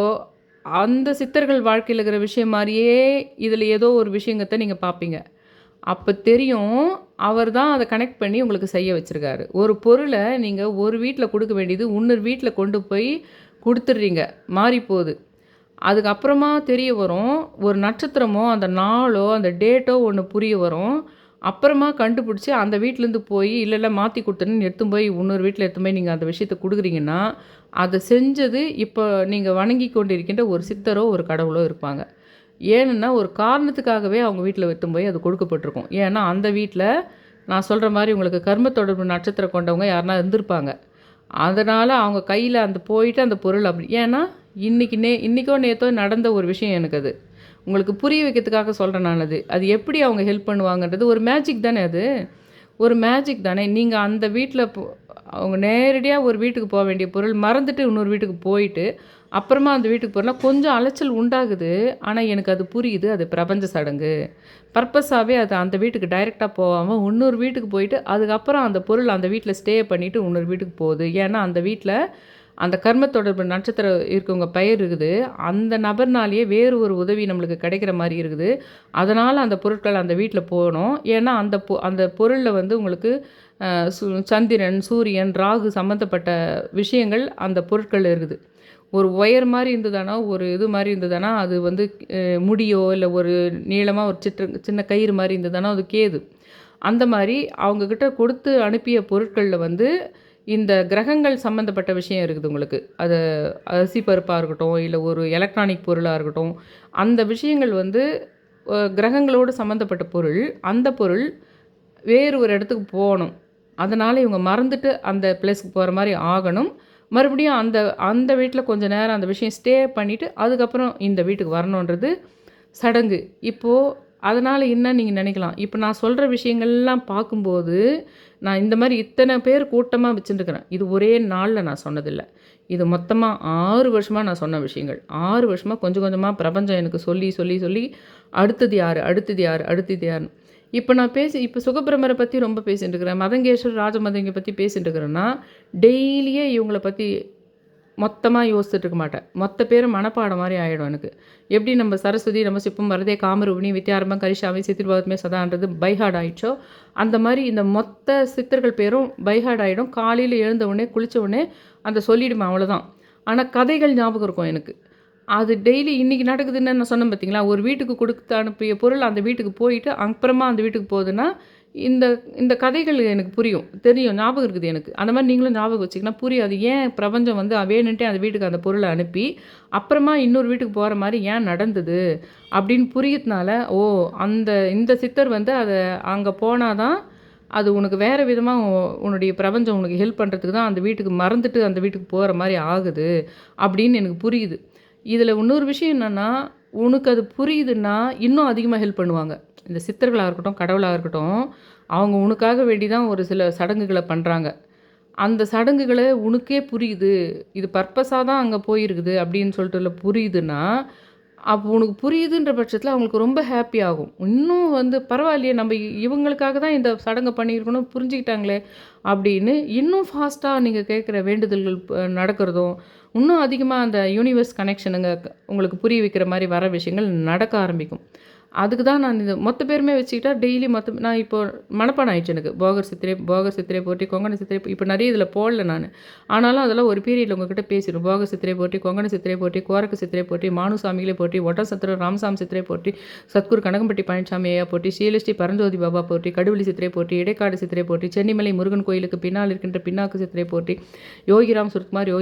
அந்த சித்தர்கள் வாழ்க்கையில் இருக்கிற விஷயம் மாதிரியே இதில் ஏதோ ஒரு விஷயங்கத்தை நீங்கள் பார்ப்பீங்க. அப்போ தெரியும் அவர் தான் அதை கனெக்ட் பண்ணி உங்களுக்கு செய்ய வச்சுருக்காரு. ஒரு பொருளை நீங்கள் ஒரு வீட்டில் கொடுக்க வேண்டியது இன்னொரு வீட்டில் கொண்டு போய் கொடுத்துட்றீங்க, மாறிப்போகுது. அதுக்கப்புறமா தெரிய வரும், ஒரு நட்சத்திரமோ அந்த நாளோ அந்த டேட்டோ ஒன்று புரிய வரும். அப்புறமா கண்டுபிடிச்சி அந்த வீட்டிலேருந்து போய் இல்லை மாற்றி கொடுத்துன்னு எடுத்துன்னு போய் இன்னொரு வீட்டில் எடுத்துன்னு போய் நீங்கள் அந்த விஷயத்தை கொடுக்குறீங்கன்னா, அதை செஞ்சது இப்போ நீங்கள் வணங்கி கொண்டு இருக்கின்ற ஒரு சித்தரோ ஒரு கடவுளோ இருப்பாங்க. ஏன்னா ஒரு காரணத்துக்காகவே அவங்க வீட்டில் எடுத்துன்னு போய் அது கொடுக்கப்பட்டிருக்கும். ஏன்னா அந்த வீட்டில் நான் சொல்கிற மாதிரி உங்களுக்கு கர்ம தொடர்பு நட்சத்திரம் கொண்டவங்க யாருனா இருந்திருப்பாங்க. அதனால் அவங்க கையில் அந்த போயிட்டு அந்த பொருள் அப்படி ஏன்னா இன்றைக்கோ நேற்றோ நடந்த ஒரு விஷயம் எனக்கு அது. உங்களுக்கு புரிய வைக்கிறதுக்காக சொல்கிறேன் நான் அது. அது எப்படி அவங்க ஹெல்ப் பண்ணுவாங்கன்றது ஒரு மேஜிக் தானே அது. ஒரு மேஜிக் தானே. நீங்கள் அந்த வீட்டில் அவங்க நேரடியாக ஒரு வீட்டுக்கு போக வேண்டிய பொருள் மறந்துட்டு இன்னொரு வீட்டுக்கு போயிட்டு, அப்புறமா அந்த வீட்டுக்கு போனால் கொஞ்சம் அலைச்சல் உண்டாகுது. ஆனால் எனக்கு அது புரியுது. அது பிரபஞ்ச சடங்கு. பர்பஸாகவே அது அந்த வீட்டுக்கு டைரெக்டாக போகாமல் இன்னொரு வீட்டுக்கு போயிட்டு, அதுக்கப்புறம் அந்த பொருள் அந்த வீட்டில் ஸ்டே பண்ணிவிட்டு இன்னொரு வீட்டுக்கு போகுது. ஏன்னா அந்த வீட்டில் அந்த கர்ம தொடர்பு நட்சத்திரம் இருக்கவங்க பெயர் இருக்குது. அந்த நபர்னாலேயே வேறு ஒரு உதவி நம்மளுக்கு கிடைக்கிற மாதிரி இருக்குது. அதனால் அந்த பொருட்கள் அந்த வீட்டில் போகணும். ஏன்னா அந்த பொருளில் வந்து உங்களுக்கு சந்திரன், சூரியன், ராகு சம்மந்தப்பட்ட விஷயங்கள் அந்த பொருட்கள் இருக்குது. ஒரு ஒயர் மாதிரி இருந்ததுனா, ஒரு இது மாதிரி இருந்ததுனா, அது வந்து முடியோ இல்லை ஒரு நீளமாக ஒரு சின்ன கயிறு மாதிரி இருந்ததுனா அது கேது. அந்த மாதிரி அவங்கக்கிட்ட கொடுத்து அனுப்பிய பொருட்களில் வந்து இந்த கிரகங்கள் சம்மந்தப்பட்ட விஷயம் இருக்குது உங்களுக்கு. அது அரிசி பருப்பாக இருக்கட்டும், இல்லை ஒரு எலக்ட்ரானிக் பொருளாக இருக்கட்டும், அந்த விஷயங்கள் வந்து கிரகங்களோடு சம்மந்தப்பட்ட பொருள். அந்த பொருள் வேறு ஒரு இடத்துக்கு போகணும். அதனால் இவங்க மறந்துட்டு அந்த பிளேஸ்க்கு போகிற மாதிரி ஆகணும். மறுபடியும் அந்த வீட்டில் கொஞ்சம் நேரம் அந்த விஷயம் ஸ்டே பண்ணிவிட்டு அதுக்கப்புறம் இந்த வீட்டுக்கு வரணுன்றது சடங்கு. இப்போது அதனால் என்ன நீங்கள் நினைக்கலாம், இப்போ நான் சொல்கிற விஷயங்கள்லாம் பார்க்கும்போது நான் இந்த மாதிரி இத்தனை பேர் கூட்டமாக வச்சுட்டுருக்கிறேன். இது ஒரே நாளில் நான் சொன்னதில்லை. இது மொத்தமாக 6 வருஷமாக நான் சொன்ன விஷயங்கள். 6 வருஷமாக கொஞ்சம் கொஞ்சமாக பிரபஞ்சம் எனக்கு சொல்லி சொல்லி சொல்லி அடுத்தது யார் அடுத்தது யார் அடுத்தது யாருன்னு இப்போ நான் இப்போ சுகபிரமரை பற்றி ரொம்ப பேசிகிட்டு இருக்கிறேன். மதங்கேஸ்வர் ராஜமதங்க பற்றி பேசிகிட்டு இருக்கிறேன்னா டெய்லியே இவங்களை பற்றி மொத்தமாக யோசிச்சுட்டு இருக்க மாட்டேன். மொத்த பேரும் மனப்பாடம் மாதிரி ஆகிடும் எனக்கு. எப்படி நம்ம சரஸ்வதி, நமசிப்பம், வரதே, காமரூபிணி, வித்யாரம்பம், கரிஷாமி, சித்திர்பாவத்மே சதான்றது பைஹார்ட் ஆகிடுச்சோ, அந்த மாதிரி இந்த மொத்த சித்தர்கள் பேரும் பைஹார்ட் ஆகிடும். காலையில் எழுந்த உடனே குளித்த உடனே அந்த சொல்லிவிடுமே, அவ்வளோதான். ஆனால் கதைகள் ஞாபகம் இருக்கும் எனக்கு. அது டெய்லி இன்றைக்கி நடக்குதுன்னு நான் சொன்னேன் பார்த்தீங்களா, ஒரு வீட்டுக்கு கொடுத்து அனுப்பிய பொருள் அந்த வீட்டுக்கு போயிட்டு அப்புறமா அந்த வீட்டுக்கு போகுதுன்னா இந்த இந்த கதைகள் எனக்கு தெரியும், ஞாபகம் இருக்குது எனக்கு. அந்த மாதிரி நீங்களும் ஞாபகம் வச்சிங்கன்னா புரியாது. ஏன் பிரபஞ்சம் வந்து வேணுன்ட்டே அந்த வீட்டுக்கு அந்த பொருளை அனுப்பி அப்புறமா இன்னொரு வீட்டுக்கு போகிற மாதிரி ஏன் நடந்தது அப்படின்னு புரியறதுனால, இந்த சித்தர் வந்து அதை அங்கே போனால் தான் அது உனக்கு வேறு விதமாக உன்னுடைய பிரபஞ்சம் உனக்கு ஹெல்ப் பண்ணுறதுக்கு தான் அந்த வீட்டுக்கு மறந்துட்டு அந்த வீட்டுக்கு போகிற மாதிரி ஆகுது அப்படின்னு எனக்கு புரியுது. இதில் இன்னொரு விஷயம் என்னென்னா, உனக்கு அது புரியுதுன்னா இன்னும் அதிகமாக ஹெல்ப் பண்ணுவாங்க. இந்த சித்தர்களாக இருக்கட்டும், கடவுளாக இருக்கட்டும், அவங்க உனக்காக வேண்டி தான் ஒரு சில சடங்குகளை பண்ணுறாங்க. அந்த சடங்குகளை உனக்கே புரியுது, இது பர்பஸாக தான் அங்கே போயிருக்குது அப்படின்னு சொல்லிட்டு புரியுதுன்னா, அப்போ உனக்கு புரியுதுன்ற பட்சத்தில் அவங்களுக்கு ரொம்ப ஹாப்பி ஆகும். இன்னும் வந்து பரவாயில்லையே, நம்ம இவங்களுக்காக தான் இந்த சடங்கை பண்ணியிருக்கணும் புரிஞ்சுக்கிட்டாங்களே அப்படின்னு இன்னும் ஃபாஸ்ட்டாக நீங்கள் கேட்குற வேண்டுதல்கள் நடக்கிறதும், இன்னும் அதிகமாக அந்த யூனிவர்ஸ் கனெக்ஷனுங்க உங்களுக்கு புரிய வைக்கிற மாதிரி வர விஷயங்கள் நடக்க ஆரம்பிக்கும். அதுக்கு தான் நான் இந்த மொத்த பேருமே வச்சுக்கிட்டா டெய்லி நான் இப்போ மனப்பாடம் ஆயிடுச்சு எனக்கு. போகர் சித்திரை போட்டி, கொங்கண சித்திரை இப்போ நிறைய இதில் போடல நான். ஆனாலும் அதெல்லாம் ஒரு பீரியடில் உங்ககிட்ட பேசிடும். போகர் சித்திரை போட்டி, கொங்கண சித்திரை போட்டி, கோரக்க சித்திரை போட்டி, மானுசாமிகளே போட்டி, ஒட்டசத்திரம் ராமசாமி சித்திரை போட்டி, சத்குரு கனகம்பட்டி பழனிசாமி ஐயா போட்டி, ஸ்ரீலஸ்ரீ பரஞ்சோதி பாபா போட்டி, கடுவெளி சித்திரை போட்டி, இடைக்காடு சித்திரை போட்டி, சென்னிமலை முருகன் கோயிலுக்கு பின்னால் இருக்கின்ற பின்னாக்கு சித்திரை போட்டி, யோகிராம் சுருத்குமார்,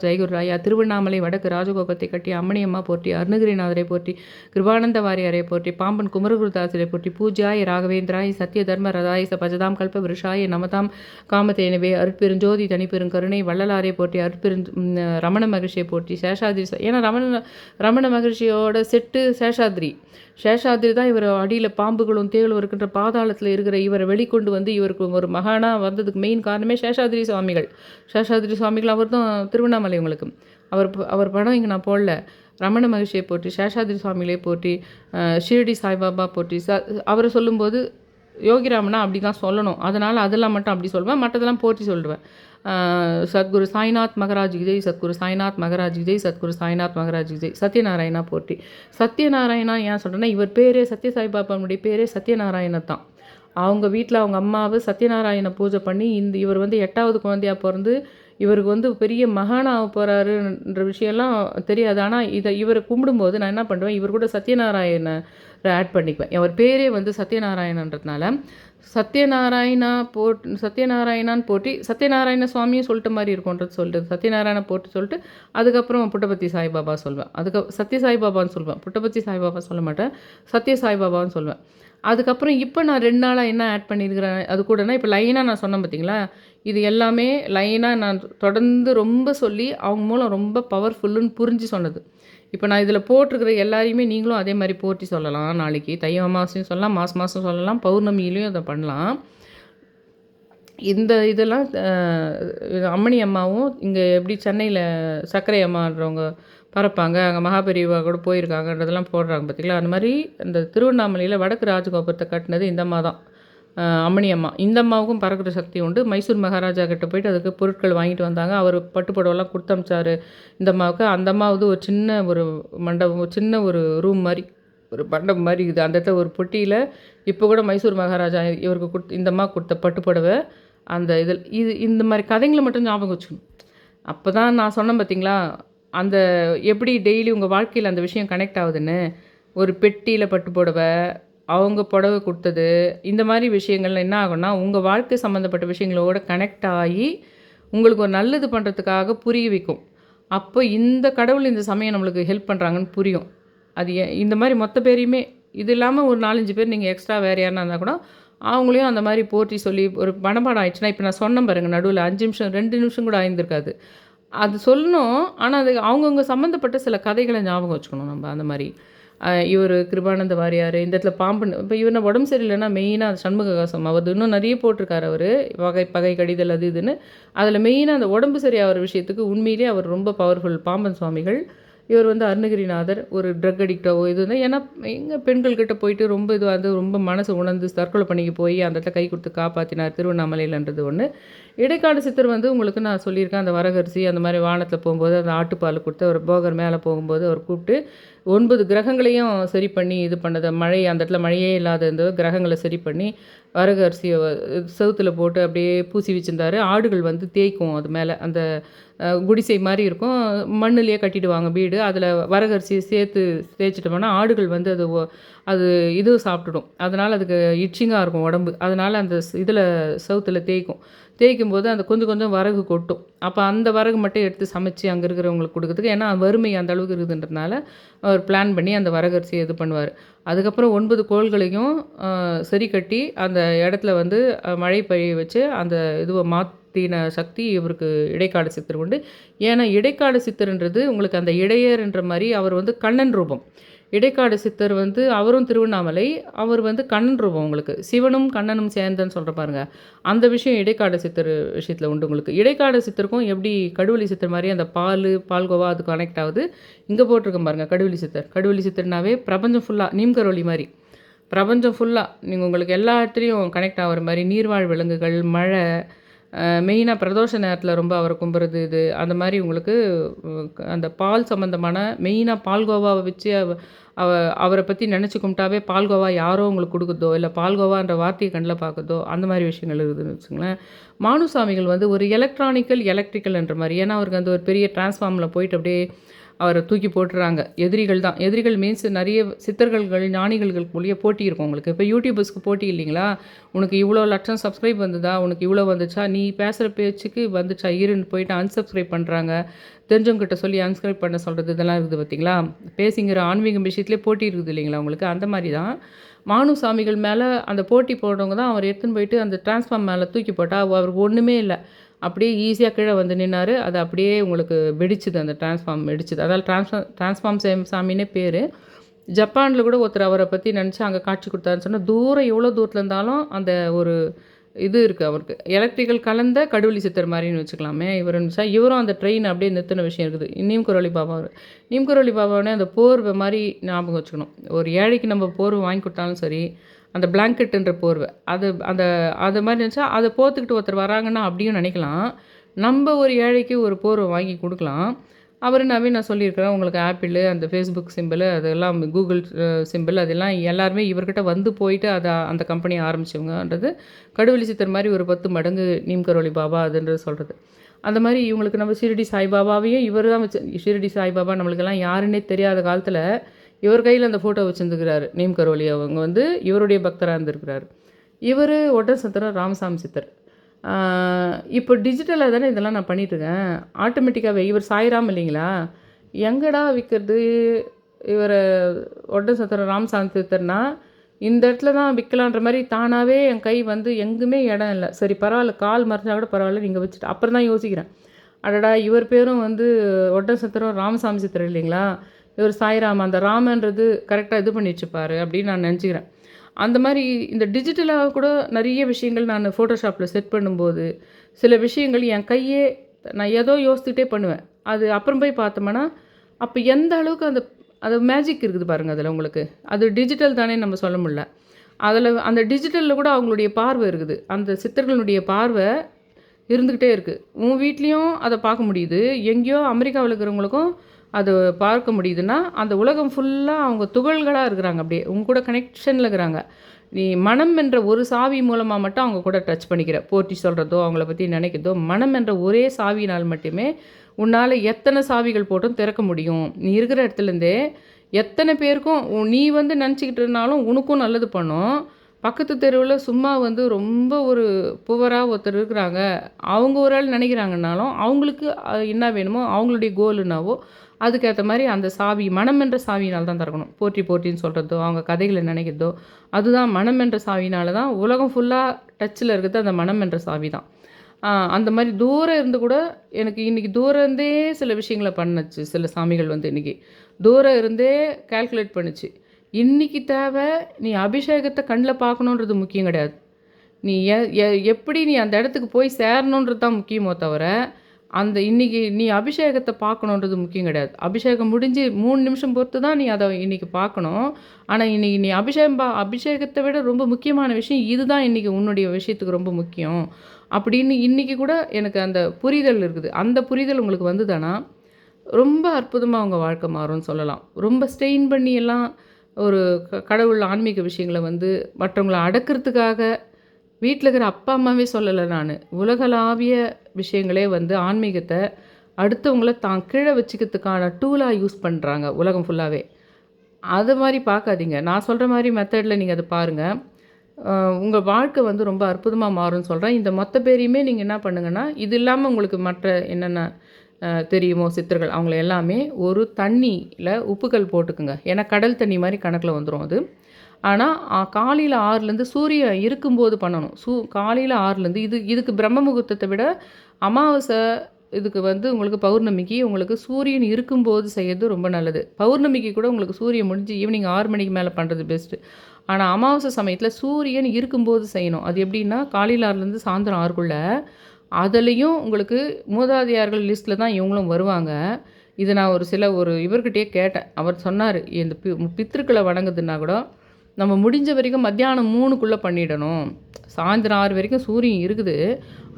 ஜெயகுரு ராயா, திருவண்ணாமலை வடக்கு ராஜகோபத்தை கட்டி அம்மணியம்மா போட்டி, அருணகிரிநாதரை போட்டி, கிருபானந்த வாரியாரை போற்றி, பாம்பன் குமரகுருதாசரை போற்றி, பூஜாய ராகவேந்திராய் சத்ய தர்ம ரதாய் பஜதாம் கல்ப விருஷாய நமதாம் காமதேனவே, அருட்பெருஞ்சோதி தனிப்பெரும் கருணை வள்ளலாரை போற்றி, ரமண மகிழ்ச்சியை போற்றி, சேஷாதிரி. ஏன்னா ரமண மகிழ்ச்சியோட செட்டு சேஷாதிரி தான் இவர் அடியில் பாம்புகளும் தேளும் இருக்கின்ற பாதாளத்தில் இருக்கிற இவரை வெளிக்கொண்டு வந்து இவருக்கு ஒரு மகானாக வந்ததுக்கு மெயின் காரணமே சேஷாதிரி சுவாமிகள். அவர் தான் திருவண்ணாமலை. உங்களுக்கு அவர் படம் இங்கே நான் போடல. ரமண மகிழ்ச்சியை போற்றி, சேஷாதிரி சுவாமிகளே போற்றி, ஷிரடி சாய்பாபா போற்றி. அவரை சொல்லும்போது யோகிராமனா அப்படி தான் சொல்லணும். அதனால் அதெல்லாம் மட்டும் அப்படி சொல்லுவேன், மற்றதெல்லாம் போற்றி சொல்லுவேன். சத்குரு சாய்நாத் மகராஜ் விஜய், சத்குரு சாய்நாத் மகராஜ் விஜய், சத்குரு சாய்நாத் மகராஜ் விஜய். சத்யநாராயணா போற்றி. சத்யநாராயணா ஏன் சொல்கிறேன்னா, இவர் பேரே சத்ய சாய்பாபாவுடைய பேரே சத்யநாராயண தான். அவங்க வீட்டில் அவங்க அம்மாவை சத்யநாராயண பூஜை பண்ணி இவர் வந்து 8வது குழந்தையாக பிறந்து இவருக்கு வந்து பெரிய மகானா ஆக போகிறாருன்ற விஷயம்லாம் தெரியாது. ஆனால் இவரை கும்பிடும்போது நான் என்ன பண்ணுவேன், இவர் கூட சத்யநாராயணரை ஆட் பண்ணிக்குவேன். அவர் பேரே வந்து சத்யநாராயணன்றதுனால சத்யநாராயணான்னு போட்டி சத்யநாராயண சுவாமியும் சொல்லிட்ட மாதிரி இருக்கும்ன்றது சொல்லிட்டு சத்யநாராயண போட்டு சொல்லிட்டு அதுக்கப்புறம் புட்டபர்த்தி சாய்பாபா சொல்வேன். சத்ய சாய்பாபான்னு சொல்வேன். புட்டபர்த்தி சாய்பாபா சொல்ல மாட்டேன், சத்ய சாய்பாபான்னு சொல்வேன். அதுக்கப்புறம் இப்போ நான் 2 நாளாக என்ன ஆட் பண்ணியிருக்கிறேன் அது கூடனா, இப்போ லைனாக நான் சொன்னேன் பார்த்தீங்களா, இது எல்லாமே லைனாக நான் தொடர்ந்து ரொம்ப சொல்லி அவங்க மூலம் ரொம்ப பவர்ஃபுல்லுன்னு புரிஞ்சு சொன்னது. இப்போ நான் இதில் போட்டிருக்கிற எல்லாரையுமே நீங்களும் அதே மாதிரி போற்றி சொல்லலாம். நாளைக்கு தை அமாவாசையும் சொல்லலாம், மாதம் சொல்லலாம், பௌர்ணமியிலையும் அதை பண்ணலாம். இதெல்லாம் அம்மணி அம்மாவும் இங்கே எப்படி சென்னையில் சர்க்கரை அம்மான்றவங்க பறப்பாங்க, அங்கே மகாபெரிவா கூட போயிருக்காங்கன்றதெல்லாம் போடுறாங்க பார்த்தீங்களா. அந்த மாதிரி இந்த திருவண்ணாமலையில் வடக்கு ராஜகோபுரத்தை கட்டினது இந்த அம்மா தான், அம்மணி அம்மா. இந்த அம்மாவுக்கும் பறக்கிற சக்தி உண்டு. மைசூர் மகாராஜா கிட்ட போயிட்டு அதுக்கு பொருட்கள் வாங்கிட்டு வந்தாங்க. அவர் பட்டுப்புடவெல்லாம் கொடுத்து அமிச்சார் இந்த அம்மாவுக்கு. அந்த அம்மாவது ஒரு சின்ன ஒரு மண்டபம், சின்ன ஒரு ரூம் மாதிரி, ஒரு மண்டபம் மாதிரி இருக்குது. அந்த இடத்துல ஒரு பொட்டியில் இப்போ கூட மைசூர் மகாராஜா இவருக்கு இந்த அம்மா கொடுத்த பட்டுப்புடவை அந்த இந்த மாதிரி கதைங்களை மட்டும் ஞாபகம் வச்சுக்கணும். அப்போ தான் நான் சொன்னேன் பார்த்தீங்களா, அந்த எப்படி டெய்லி உங்கள் வாழ்க்கையில் அந்த விஷயம் கனெக்ட் ஆகுதுன்னு. ஒரு பெட்டியில் பட்டு புடவை, அவங்க புடவை கொடுத்தது, இந்த மாதிரி விஷயங்கள்ல என்ன ஆகும்னா உங்கள் வாழ்க்கை சம்மந்தப்பட்ட விஷயங்களோட கனெக்ட் ஆகி உங்களுக்கு ஒரு நல்லது பண்ணுறதுக்காக புரிய வைக்கும். அப்போ இந்த கடவுள் இந்த சமயம் நம்மளுக்கு ஹெல்ப் பண்ணுறாங்கன்னு புரியும். அது இந்த மாதிரி மொத்த பேரையுமே இது இல்லாமல் ஒரு 4-5 பேர் நீங்கள் எக்ஸ்ட்ரா வேறு யாருன்னா இருந்தால் கூட அவங்களையும் அந்த மாதிரி போற்றி சொல்லி ஒரு மனப்பாடம் ஆயிடுச்சுன்னா, இப்போ நான் சொன்னேன் பாருங்கள், நடுவில் 5 நிமிஷம் 2 நிமிஷம் கூட ஆயிருந்திருக்காது. அது சொல்லணும். ஆனால் அது அவங்கவுங்க சம்மந்தப்பட்ட சில கதைகளை ஞாபகம் வச்சுக்கணும் நம்ம. அந்த மாதிரி இவர் கிருபானந்த வாரியார் இந்த இடத்துல பாம்பு, இப்போ இவர் உடம்பு சரியில்லைன்னா மெயினாக சண்முககாசம் அவர் இன்னும் நிறைய போட்டிருக்காரு. அவர் பகை கடிதல் அது இதுன்னு அதில் மெயினாக அந்த உடம்பு சரியாகிற விஷயத்துக்கு உண்மையிலே அவர் ரொம்ப பவர்ஃபுல். பாம்பன் சுவாமிகள் இவர் வந்து அருணகிரிநாதர் ஒரு ட்ரக் அடிக்டாவோ இது வந்து, ஏன்னா எங்கள் பெண்கள்கிட்ட போயிட்டு ரொம்ப இதுவாக ரொம்ப மனசு உணர்ந்து தற்கொலை பண்ணிக்கு போய் அந்த இடத்துல கை கொடுத்து காப்பாற்றினார் திருவண்ணாமலையிலன்றது ஒன்று. இடைக்காடு சித்தர் வந்து உங்களுக்கு நான் சொல்லியிருக்கேன், அந்த வரகரிசி அந்த மாதிரி வானத்தில் போகும்போது அந்த ஆட்டுப்பால் கொடுத்து அவர் போகர் மேலே போகும்போது அவர் கூப்பிட்டு 9 கிரகங்களையும் சரி பண்ணி இது பண்ணது. மழை அந்த இடத்துல மழையே இல்லாத இந்த கிரகங்களை சரி பண்ணி வரகு அரிசியை செவுத்தில் போட்டு அப்படியே பூசி வச்சுருந்தாரு. ஆடுகள் வந்து தேய்க்கும், அது மேலே அந்த குடிசை மாதிரி இருக்கும், மண்ணுலேயே கட்டிடுவாங்க வீடு. அதில் வரகரிசியை சேர்த்து தேய்ச்சிட்டோம்னா ஆடுகள் வந்து அது இது சாப்பிட்டுடும். அதனால் அதுக்கு இச்சிங்காக இருக்கும் உடம்பு. அதனால் அந்த இதில் செவுத்தில் தேய்க்கும் போது அந்த கொஞ்சம் கொஞ்சம் வரகு கொட்டும். அப்போ அந்த வரகு மட்டும் எடுத்து சமைச்சு அங்கே இருக்கிறவங்களுக்கு கொடுக்குறதுக்கு, ஏன்னா வறுமை அந்த அளவுக்கு இருக்குதுன்றதுனால அவர் பிளான் பண்ணி அந்த வரகரிசியை இது பண்ணுவார். அதுக்கப்புறம் 9 கோள்களையும் சரி கட்டி அந்த இடத்துல வந்து மழை பெய்ய வச்சு அந்த இதுவை மாற்றின சக்தி இவருக்கு இடைக்காடு சித்தர் உண்டு. ஏன்னா இடைக்காடு சித்தர்ன்றது உங்களுக்கு அந்த இடையர்ன்ற மாதிரி அவர் வந்து கண்ணன் ரூபம். இடைக்காடு சித்தர் வந்து அவரும் திருவண்ணாமலை, அவர் வந்து கண்ணன் ரூபம். உங்களுக்கு சிவனும் கண்ணனும் சேர்ந்தன்னு சொல்கிற பாருங்க, அந்த விஷயம் இடைக்காடு சித்தர் விஷயத்தில் உண்டு. உங்களுக்கு இடைக்காடு சித்தருக்கும் எப்படி கடுவெளி சித்தர் மாதிரி அந்த பால்கோவா அது கனெக்ட் ஆகுது. இங்கே போட்டிருக்கோம் பாருங்கள், கடுவெளி சித்தர்னாவே பிரபஞ்சம் ஃபுல்லாக நீம்கரோலி மாதிரி, பிரபஞ்சம் ஃபுல்லாக நீங்கள் உங்களுக்கு எல்லா இடத்துலையும் கனெக்ட் ஆகிற மாதிரி நீர்வாழ் விலங்குகள், மழை, மெயினாக பிரதோஷ நேரத்தில் ரொம்ப அவரை கும்புறது இது அந்த மாதிரி உங்களுக்கு அந்த பால் சம்மந்தமான மெயினாக பால்கோவாவை வச்சு அவரை பற்றி நினச்சி கும்பிட்டாவே பால்கோவா யாரோ உங்களுக்கு கொடுக்குதோ இல்லை பால்கோவான்ற வார்த்தையை கண்ணில் பார்க்குதோ அந்த மாதிரி விஷயங்கள் இருக்குதுன்னு வச்சுங்களேன். மானுசாமிகள் வந்து ஒரு எலக்ட்ரிக்கல் என்ற மாதிரி, ஏன்னா அவருக்கு அந்த ஒரு பெரிய டிரான்ஸ்ஃபார்மில் போயிட்டு அப்படியே அவரை தூக்கி போட்டுறாங்க. எதிரிகள் மீன்ஸ் நிறைய சித்தர்கள் ஞானிகளுக்குள்ளேயே போட்டி இருக்கும் உங்களுக்கு. இப்போ யூடியூபர்ஸ்க்கு போட்டி இல்லைங்களா, உனக்கு இவ்வளோ லட்சம் சப்ஸ்கிரைப் வந்ததா, உனக்கு இவ்வளோ வந்துச்சா, நீ பேசுகிற பேச்சுக்கு வந்துச்சா இருன்னு போயிட்டு அன்சப்ஸ்கிரைப் பண்ணுறாங்க. தெரிஞ்சவங்ககிட்ட சொல்லி அன்சப்ஸ்கிரைப் பண்ண சொல்கிறது இதெல்லாம் இருக்குது பார்த்திங்களா. பேசிங்கிற ஆன்மீகம் விஷயத்துலேயே போட்டி இருக்குது இல்லைங்களா உங்களுக்கு. அந்த மாதிரி தான் மானுசாமிகள் மேலே அந்த போட்டி போடுறவங்க தான் அவர் எடுத்துன்னு போயிட்டு அந்த டிரான்ஸ்ஃபார்ம் மேலே தூக்கி போட்டால் அவருக்கு ஒன்றுமே இல்லை, அப்படியே ஈஸியாக கீழே வந்து நின்னார். அது அப்படியே உங்களுக்கு வெடிச்சுது, அந்த டிரான்ஸ்ஃபார்ம் வெடிச்சுது. அதாவது டிரான்ஸ்ஃபார்ம் சாமின்னே பேர். ஜப்பானில் கூட ஒருத்தர் அவரை பற்றி நினச்சி அங்கே காட்சி கொடுத்தாருன்னு சொன்னால் தூரம் எவ்வளோ தூரத்தில் இருந்தாலும் அந்த ஒரு இது இருக்குது அவருக்கு. எலக்ட்ரிக்கல் கலந்த கடுவெளி சித்தர் மாதிரின்னு வச்சுக்கலாமே இவர் இருந்துச்சா. இவரும் அந்த ட்ரெயின் அப்படியே நிறுத்தின விஷயம் இருக்குது. நீம்கரோலி பாபாவோடனே அந்த போர்வை மாதிரி ஞாபகம் வச்சுக்கணும். ஒரு ஏழைக்கு நம்ம போர்வை வாங்கி கொடுத்தாலும் சரி, அந்த பிளாங்கெட்டுன்ற போர்வை அது மாதிரி நினச்சா அதை போர்த்துக்கிட்டு ஒருத்தர் வராங்கன்னா அப்படியும் நினைக்கலாம். நம்ம ஒரு ஏழைக்கு ஒரு போர்வை வாங்கி கொடுக்கலாம். அவர் நான் சொல்லியிருக்கிறேன் உங்களுக்கு, ஆப்பிள் அந்த ஃபேஸ்புக் சிம்பிள் அதெல்லாம் கூகுள் சிம்பிள் அதெல்லாம் எல்லாருமே இவர்கிட்ட வந்து போயிட்டு அந்த கம்பெனியை ஆரம்பித்தவங்கன்றது கடுவெளி சித்தர் மாதிரி ஒரு 10 மடங்கு நீம்கரோலி பாபா அதுன்றது சொல்கிறது. அந்த மாதிரி இவங்களுக்கு நம்ம ஷிரடி சாய்பாபாவையும் இவர் தான் வச்சு, ஷிரடி சாய்பாபா நம்மளுக்கெல்லாம் யாருன்னே தெரியாத காலத்தில் இவர் கையில் அந்த ஃபோட்டோ வச்சுருந்துக்கிறாரு. நீம் கரோலி அவங்க வந்து இவருடைய பக்தராக இருந்திருக்கிறாரு. இவர் ஒட்டன்சத்திரம் ராமசாமி சித்தர். இப்போ டிஜிட்டலாக தானே இதெல்லாம் நான் பண்ணிகிட்ருக்கேன். ஆட்டோமேட்டிக்காகவே இவர் சாய்ராம் இல்லைங்களா, எங்கடா விற்கிறது இவரை ஒட்டன்சத்திரம் ராமசாமி சித்தர்னா இந்த இடத்துல தான் விற்கலான்ற மாதிரி தானாகவே என் கை வந்து எங்குமே இடம் இல்லை. சரி பரவாயில்ல, கால் மறைஞ்சா கூட பரவாயில்ல, நீங்கள் வச்சுட்டு அப்புறம் தான் யோசிக்கிறேன், அடடா இவர் பேரும் வந்து ஒட்டன்சத்திரம் ராமசாமி சித்தர் இல்லைங்களா, இவர் சாய்ராம், அந்த ராமன்றது கரெக்டாக இது பண்ணிடுச்சுப்பார் அப்படின்னு நான் நினச்சிக்கிறேன். அந்த மாதிரி இந்த டிஜிட்டலாக கூட நிறைய விஷயங்கள் நான் ஃபோட்டோஷாப்பில் செட் பண்ணும்போது சில விஷயங்கள் என் கையே நான் ஏதோ யோசிச்சுட்டே பண்ணுவேன். அது அப்புறம் போய் பார்த்தோம்னா அப்போ எந்த அளவுக்கு அந்த அது மேஜிக் இருக்குது பாருங்கள் அதில் உங்களுக்கு. அது டிஜிட்டல் தானே நம்ம சொல்ல முடியல. அதில் அந்த டிஜிட்டலில் கூட அவங்களுடைய பார்வை இருக்குது, அந்த சித்தர்களுடைய பார்வை இருந்துக்கிட்டே இருக்குது. உன் வீட்லேயும் அதை பார்க்க முடியுது, எங்கேயோ அமெரிக்காவில் இருக்கிறவங்களுக்கும் அதை பார்க்க முடியுதுன்னா அந்த உலகம் ஃபுல்லாக அவங்க துகள்களாக இருக்கிறாங்க, அப்படியே உங்க கூட கனெக்ஷனில் இருக்கிறாங்க. நீ மனம் என்ற ஒரு சாவி மூலமாக மட்டும் அவங்க கூட டச் பண்ணிக்கிற, போற்றி சொல்கிறதோ அவங்கள பற்றி நினைக்கிறதோ, மனம் என்ற ஒரே சாவினால் மட்டுமே உன்னால் எத்தனை சாவிகள் போட்டும் திறக்க முடியும். நீ இருக்கிற இடத்துலேருந்தே எத்தனை பேருக்கும் நீ வந்து நினச்சிக்கிட்டு இருந்தாலும் உனக்கும் நல்லது பண்ணும். பக்கத்து தெருவில் சும்மா வந்து ரொம்ப ஒரு புவராக ஒருத்தர் இருக்கிறாங்க, அவங்க ஒரு ஆள் நினைக்கிறாங்கன்னாலும் அவங்களுக்கு என்ன வேணுமோ அவங்களுடைய கோல் என்னவோ அதுக்கேற்ற மாதிரி அந்த சாவி மனம் என்ற சாவினால் தான் திறக்கணும். போற்றி போற்றின்னு சொல்கிறதோ அவங்க கதைகளை நினைக்கிறதோ அதுதான் மனம் என்ற சாவினால தான் உலகம் ஃபுல்லாக டச்சில் இருக்கிறது அந்த மனம் என்ற சாவி தான். அந்த மாதிரி தூரம் இருந்து கூட எனக்கு இன்றைக்கி தூரம் இருந்தே சில விஷயங்களை பண்ணுச்சு. சில சாமிகள் வந்து இன்றைக்கி தூரம் இருந்தே கால்குலேட் பண்ணுச்சு. இன்றைக்கி தேவை நீ அபிஷேகத்தை கண்ணில் பார்க்கணுன்றது முக்கியம் கிடையாது, நீ எப்படி நீ அந்த இடத்துக்கு போய் சேரணுன்றது தான் முக்கியமோ தவிர அந்த இன்றைக்கி நீ அபிஷேகத்தை பார்க்கணுன்றது முக்கியம் கிடையாது. அபிஷேகம் முடிஞ்சு 3 நிமிஷம் பொறுத்து தான் நீ அதை இன்றைக்கி பார்க்கணும். ஆனால் இன்றைக்கி நீ அபிஷேகத்தை விட ரொம்ப முக்கியமான விஷயம் இதுதான் இன்றைக்கி உன்னுடைய விஷயத்துக்கு ரொம்ப முக்கியம் அப்படின்னு இன்றைக்கி கூட எனக்கு அந்த புரிதல் இருக்குது. அந்த புரிதல் உங்களுக்கு வந்துதானா ரொம்ப அற்புதமாக அவங்க வாழ்க்கை மாறும்னு சொல்லலாம். ரொம்ப ஸ்டெயின் பண்ணி எல்லாம் ஒரு கடவுள் ஆன்மீக விஷயங்களை வந்து மற்றவங்களை அடக்கிறதுக்காக வீட்டில் இருக்கிற அப்பா அம்மாவே சொல்லலை, நான் உலகளாவிய விஷயங்களே வந்து ஆன்மீகத்தை அடுத்தவங்கள தான் கீழே வச்சுக்கிறதுக்கான டூலாக யூஸ் பண்ணுறாங்க உலகம் ஃபுல்லாகவே. அது மாதிரி பார்க்காதீங்க, நான் சொல்கிற மாதிரி மெத்தடில் நீங்கள் அதை பாருங்கள், உங்கள் வாழ்க்கை வந்து ரொம்ப அற்புதமாக மாறும்னு சொல்கிறேன். இந்த மொத்த பேரையுமே நீங்கள் என்ன பண்ணுங்கன்னா, இது இல்லாமல் உங்களுக்கு மற்ற என்னென்ன தெரியுமோ சித்தர்கள் அவங்கள எல்லாமே ஒரு தண்ணியில் உப்புக்கல் போட்டுக்குங்க. ஏன்னா கடல் தண்ணி மாதிரி கணக்கில் வந்துடும் அது. ஆனால் காலையில் 6லேருந்து சூரியன் இருக்கும்போது பண்ணணும். காலையில் 6லேருந்து இதுக்கு பிரம்ம முகூர்த்தத்தை விட அமாவாசை இதுக்கு வந்து உங்களுக்கு பௌர்ணமிக்கு உங்களுக்கு சூரியன் இருக்கும்போது செய்கிறது ரொம்ப நல்லது. பௌர்ணமிக்கு கூட உங்களுக்கு சூரியன் முடிஞ்சு ஈவினிங் 6 மணிக்கு மேலே பண்ணுறது பெஸ்ட்டு. ஆனால் அமாவாசை சமயத்தில் சூரியன் இருக்கும்போது செய்யணும். அது எப்படின்னா காலையில் 6லேருந்து சாயந்தரம் 6க்குள்ளே. அதுலேயும் உங்களுக்கு மூதாதையார்கள் லிஸ்ட்டில் தான் இவங்களும் வருவாங்க. இது நான் ஒரு இவர்கிட்டயே கேட்டேன். அவர் சொன்னார், இந்த பித்திருக்களை வணங்குதுன்னா கூட நம்ம முடிஞ்ச வரைக்கும் மத்தியானம் 3க்குள்ளே பண்ணிடணும். சாயந்தரம் 6 வரைக்கும் சூரியன் இருக்குது,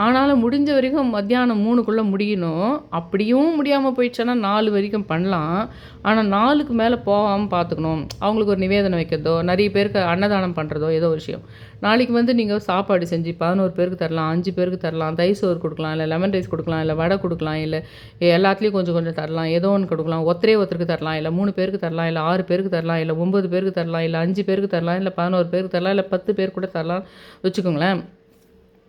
ஆனாலும் முடிஞ்ச வரைக்கும் மத்தியானம் 3க்குள்ளே முடியணும். அப்படியும் முடியாமல் போயிடுச்சுன்னா 4 வரைக்கும் பண்ணலாம். ஆனால் 4க்கு மேலே போகாமல் பார்த்துக்கணும். அவங்களுக்கு ஒரு நிவேதனம் வைக்கிறதோ, நிறைய பேருக்கு அன்னதானம் பண்ணுறதோ ஏதோ ஒரு விஷயம். நாளைக்கு வந்து நீங்கள் சாப்பாடு செஞ்சு 11 பேருக்கு தரலாம், 5 பேருக்கு தரலாம், தயிர் சோறு கொடுக்கலாம், இல்லை லெமன் ரைஸ் கொடுக்கலாம், இல்லை வடை கொடுக்கலாம், இல்லை எல்லாத்துலேயும் கொஞ்சம் கொஞ்சம் தரலாம், ஏதோ ஒன்று கொடுக்கலாம். ஒருத்தருக்கு தரலாம், இல்லை 3 பேருக்கு தரலாம், இல்லை 6 பேருக்கு தரலாம், இல்லை 9 பேருக்கு தரலாம், இல்லை 5 பேருக்கு தரலாம், இல்லை 11 பேருக்கு தரலாம், இல்லை 10 பேர் கூட தரலாம் வச்சுக்கோங்களேன்.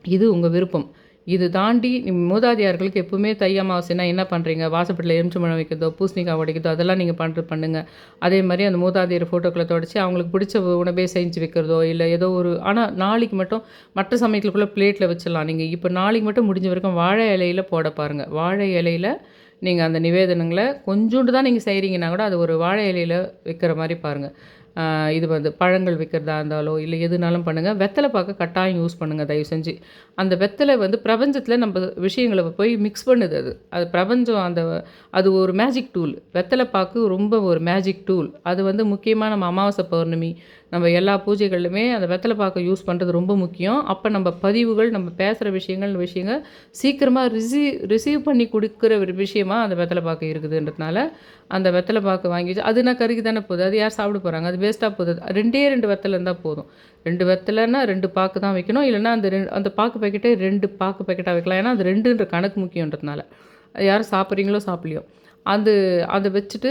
இது உங்கள் விருப்பம். இது தாண்டி மூதாதையார்களுக்கு எப்பவுமே தை அமாவாசைனா என்ன பண்ணுறீங்க, வாசப்பட்டில் எலுமிச்சம்பழம் வைக்கிறதோ பூசணிக்காய் உடைக்கிறதோ அதெல்லாம் நீங்கள் பண்ணுங்கள். அதே மாதிரி அந்த மூதாதையர் ஃபோட்டோக்களை தொடச்சி அவங்களுக்கு பிடிச்ச உணவே செஞ்சு வைக்கிறதோ, இல்லை ஏதோ ஒரு ஆனால் நாளைக்கு மட்டும் மற்ற சமயத்துக்குள்ளே பிளேட்டில் வச்சிடலாம். நீங்கள் இப்போ நாளைக்கு மட்டும் முடிஞ்ச வரைக்கும் வாழை இலையில் போட பாருங்கள். வாழை இலையில் நீங்கள் அந்த நிவேதனங்களை கொஞ்சோண்டு தான் நீங்கள் செய்கிறீங்கன்னா கூட அது ஒரு வாழை இலையில் வைக்கிற மாதிரி பாருங்கள். இது வந்து பழங்கள் வைக்கிறதா இருந்தாலோ இல்லை எதுனாலும் பண்ணுங்கள். வெத்தலை பாக்கு கட்டாயம் யூஸ் பண்ணுங்கள் தயவு செஞ்சு. அந்த வெத்தலை வந்து பிரபஞ்சத்தில் நம்ம விஷயங்களை போய் மிக்ஸ் பண்ணுது. அது பிரபஞ்சம் அது ஒரு மேஜிக் டூல். வெத்தலை பாக்கு ரொம்ப ஒரு மேஜிக் டூல். அது வந்து முக்கியமாக நம்ம அமாவாசை பௌர்ணமி நம்ம எல்லா பூஜைகள்லையுமே அந்த வெத்தலை பாக்கை யூஸ் பண்ணுறது ரொம்ப முக்கியம். அப்போ நம்ம பதிவுகள் நம்ம பேசுகிற விஷயங்கள் சீக்கிரமாக ரிசீவ் பண்ணி கொடுக்குற ஒரு விஷயமாக அந்த வெத்தலை பாக்கு இருக்குதுன்றதுனால அந்த வெத்தலை பாக்கு வாங்கி அதுனா கருகி தானே போகுது, அது யார் சாப்பிட போகிறாங்க, அது வேஸ்ட்டாக போகுது. 2 வெத்தலை இருந்தால் போதும். 2 வெத்தலைன்னா 2 பாக்கு தான் வைக்கணும். இல்லைன்னா அந்த பாக்கு பாக்கெட்டே 2 பாக்கு பாக்கெட்டாக வைக்கலாம். ஏன்னா அது 2ன்ற கணக்கு முக்கியன்றதுனால. அது யாரும் சாப்பிட்றீங்களோ சாப்பிடலையோ. அதை வச்சுட்டு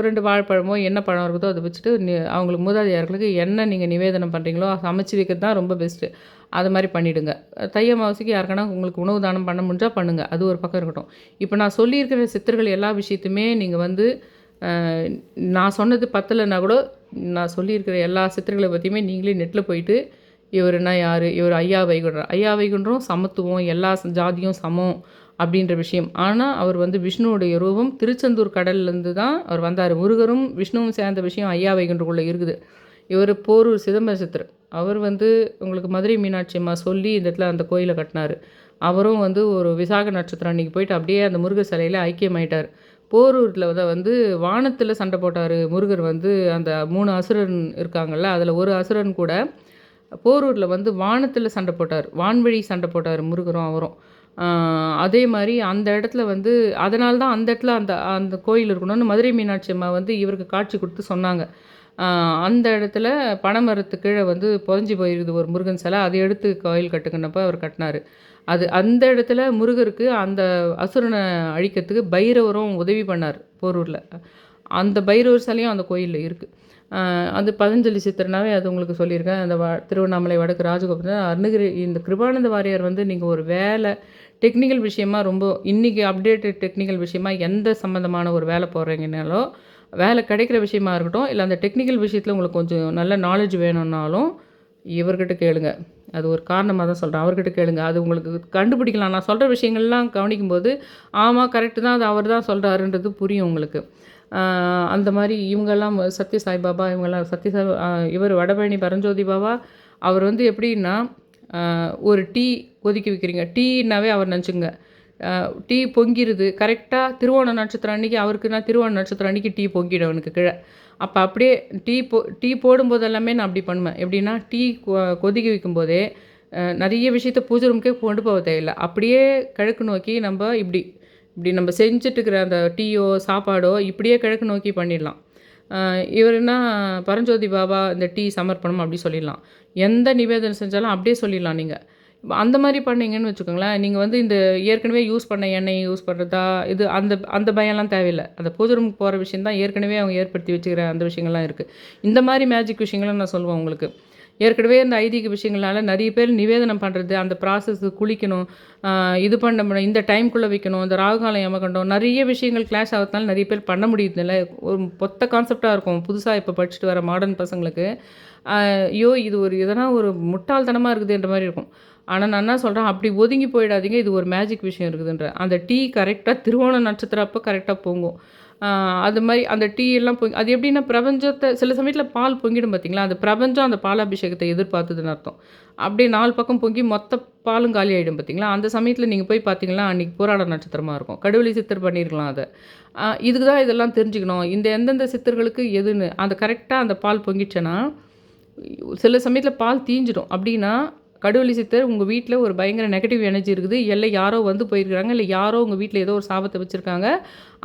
2 வாழைப்பழமோ என்ன பழம் இருக்குதோ அதை வச்சுட்டு அவங்களுக்கு மூதாதையார்களுக்கு என்ன நீங்கள் நிவேதனம் பண்ணுறீங்களோ சமைச்சு வைக்கிறது தான் ரொம்ப பெஸ்ட்டு. அது மாதிரி பண்ணிவிடுங்க. தை அமாவாசைக்கு யாருக்கானா உங்களுக்கு உணவு தானம் பண்ண முடிஞ்சால் பண்ணுங்கள். அது ஒரு பக்கம் இருக்கட்டும். இப்போ நான் சொல்லியிருக்கிற சித்தர்கள் எல்லா விஷயத்தையுமே நீங்கள் வந்து நான் சொன்னது பத்தலைன்னா கூட நான் சொல்லியிருக்கிற எல்லா சித்தர்களை பற்றியுமே நீங்களே நெட்டில் போயிட்டு இவருன்னா யார், இவர் ஐயா வைகுண்டர். ஐயா வைகுண்டரும் சமத்துவம், எல்லா ஜாதியும் சமம் அப்படின்ற விஷயம். ஆனால் அவர் வந்து விஷ்ணுவுடைய ரூபம் திருச்செந்தூர் கடல்லேருந்து தான் அவர் வந்தார். முருகரும் விஷ்ணுவும் சேர்ந்த விஷயம் ஐயா வைகுண்டருக்குள்ளே இருக்குது. இவர் போரூர் சிதம்பர சித்தர். அவர் வந்து உங்களுக்கு மதுரை மீனாட்சி அம்மா சொல்லி இந்த இடத்துல அந்த கோயிலை கட்டினார். அவரும் வந்து ஒரு விசாக நட்சத்திரம் அன்றைக்கி போயிட்டு அப்படியே அந்த முருகர் சிலையில் ஐக்கியமாயிட்டார். போரூரில் வந்து வானத்தில் சண்டை போட்டார் முருகர். வந்து அந்த 3 அசுரன் இருக்காங்கள்ல, அதில் ஒரு அசுரன் கூட போரூரில் வந்து வானத்தில் சண்டை போட்டார். வான்வழி சண்டை போட்டார் முருகரும் அவரும். அதே மாதிரி அந்த இடத்துல வந்து அதனால தான் அந்த இடத்துல அந்த அந்த கோயில் இருக்கணும்னு மதுரை மீனாட்சி அம்மா வந்து இவருக்கு காட்சி கொடுத்து சொன்னாங்க. அந்த இடத்துல பனைமரத்து கீழே வந்து புதஞ்சி போயிருக்குது ஒரு முருகன் சிலை. அதை எடுத்து கோயில் கட்டுக்கினப்போ அவர் கட்டினார். அந்த இடத்துல முருகருக்கு அந்த அசுரனை அழிக்கிறதுக்கு பைரவரும் உதவி பண்ணார் போரூரில். அந்த பைரவர் சிலையும் அந்த கோயிலில் இருக்குது. அது பதஞ்சலி சித்தர்னாவே அது உங்களுக்கு சொல்லியிருக்கேன். அந்த திருவண்ணாமலை வடக்கு ராஜகோபுரம் அருணகிரி. இந்த கிருபானந்த வாரியார் வந்து நீங்கள் ஒரு வேலை டெக்னிக்கல் விஷயமா ரொம்ப இன்றைக்கி அப்டேட்டட் டெக்னிக்கல் விஷயமா எந்த சம்மந்தமான ஒரு வேலை போடுறீங்கனாலோ, வேலை கிடைக்கிற விஷயமா இருக்கட்டும், இல்லை அந்த டெக்னிக்கல் விஷயத்தில் உங்களுக்கு கொஞ்சம் நல்ல நாலேஜ் வேணும்னாலும் இவர்கிட்ட கேளுங்க. அது ஒரு காரணமாக தான் சொல்கிறேன். அவர்கிட்ட கேளுங்க. அது உங்களுக்கு கண்டுபிடிக்கலாம். நான் சொல்கிற விஷயங்கள்லாம் கவனிக்கும்போது ஆமாம் கரெக்டு தான், அது அவர் தான் சொல்கிறாருன்றது புரியும் உங்களுக்கு. அந்த மாதிரி இவங்கெல்லாம் சத்ய சாய்பாபா இவங்கெல்லாம் இவர் வடபழனி பரஞ்சோதி பாபா அவர் வந்து எப்படின்னா ஒரு டீ கொதிக்க வைக்கிறீங்க. டீனாவே அவர் நினச்சிங்க டீ பொங்கிடுது கரெக்டாக திருவோண நட்சத்திரம் அன்றைக்கி. அவருக்குன்னா திருவோண நட்சத்திரம் அன்றைக்கி டீ பொங்கிடும் அவனுக்கு கீழே. அப்போ அப்படியே டீ போடும்போது எல்லாமே நான் அப்படி பண்ணுவேன். எப்படின்னா டீ கொதிக்க வைக்கும்போதே நிறைய விஷயத்த பூஜை ரூமுக்கே கொண்டு போக தேவையில்லை. அப்படியே கிழக்கு நோக்கி நம்ம இப்படி நம்ம செஞ்சுட்டுருக்கிற அந்த டீயோ சாப்பாடோ இப்படியே கிழக்கு நோக்கி பண்ணிடலாம். இவருன்னா பரஞ்சோதி பாபா இந்த டீ சமர்ப்பணம் அப்படி சொல்லிடலாம். எந்த நிவேதனம் செஞ்சாலும் அப்படியே சொல்லிடலாம் நீங்கள். அந்த மாதிரி பண்ணிங்கன்னு வச்சுக்கோங்களேன். நீங்கள் வந்து இந்த ஏற்கனவே யூஸ் பண்ண எண்ணெய் யூஸ் பண்ணுறதா இது அந்த பயம்லாம் தேவையில்லை. அந்த பூஜை ரூமுக்கு போகிற விஷயம் தான் ஏற்கனவே அவங்க ஏற்படுத்தி வச்சுக்கிற அந்த விஷயங்கள்லாம் இருக்குது. இந்த மாதிரி மேஜிக் விஷயங்களும் நான் சொல்லுவேன் உங்களுக்கு. ஏற்கனவே இந்த ஐதீக விஷயங்களால் நிறைய பேர் நிவேதனம் பண்ணுறது, அந்த ப்ராசஸ் குளிக்கணும், இது பண்ண இந்த டைம்குள்ளே வைக்கணும், இந்த ராகுகாலம் யமகண்டம் நிறைய விஷயங்கள் கிளாஷ் ஆகிறதுனால நிறைய பேர் பண்ண முடியுதுல்ல. ஒரு பொத்த கான்செப்டாக இருக்கும் புதுசாக இப்போ படிச்சுட்டு வர மாடர்ன் பசங்களுக்கு. ஐயோ இது எதனா ஒரு முட்டாள்தனமாக இருக்குதுன்ற மாதிரி இருக்கும். ஆனால் நான் என்ன சொல்கிறேன், அப்படி ஒதுங்கி போயிடாதீங்க. இது ஒரு மேஜிக் விஷயம் இருக்குதுன்ற. அந்த டீ கரெக்டாக திருவோண நட்சத்திரம் அப்போ கரெக்டாக பொங்கும். அது மாதிரி அந்த டீ எல்லாம் அது எப்படின்னா பிரபஞ்சத்தை சில சமயத்தில் பால் பொங்கிடும் பார்த்தீங்களா, அந்த பிரபஞ்சம் அந்த பாலாபிஷேகத்தை எதிர்பார்த்ததுன்னு அர்த்தம். அப்படியே 4 பக்கம் பொங்கி மொத்த பாலும் காலி ஆகிடும் பார்த்தீங்களா. அந்த சமயத்தில் நீங்கள் போய் பார்த்தீங்கன்னா அன்றைக்கி போராட நட்சத்திரமாக இருக்கும். கடவுளி சித்தர் பண்ணியிருக்கலாம் அதை. இதுக்கு தான் இதெல்லாம் தெரிஞ்சுக்கணும். இந்த எந்தெந்த சித்தர்களுக்கு எதுன்னு அந்த கரெக்டாக அந்த பால் பொங்கிச்சேன்னா சில சமயத்தில் பால் தீஞ்சிடும். அப்படின்னா கடவுளி சித்தர் உங்கள் வீட்டில் ஒரு பயங்கர நெகட்டிவ் எனர்ஜி இருக்குது, இல்லை யாரோ வந்து போயிருக்கிறாங்க, இல்லை யாரோ உங்கள் வீட்டில் ஏதோ ஒரு சாபத்தை வச்சுருக்காங்க,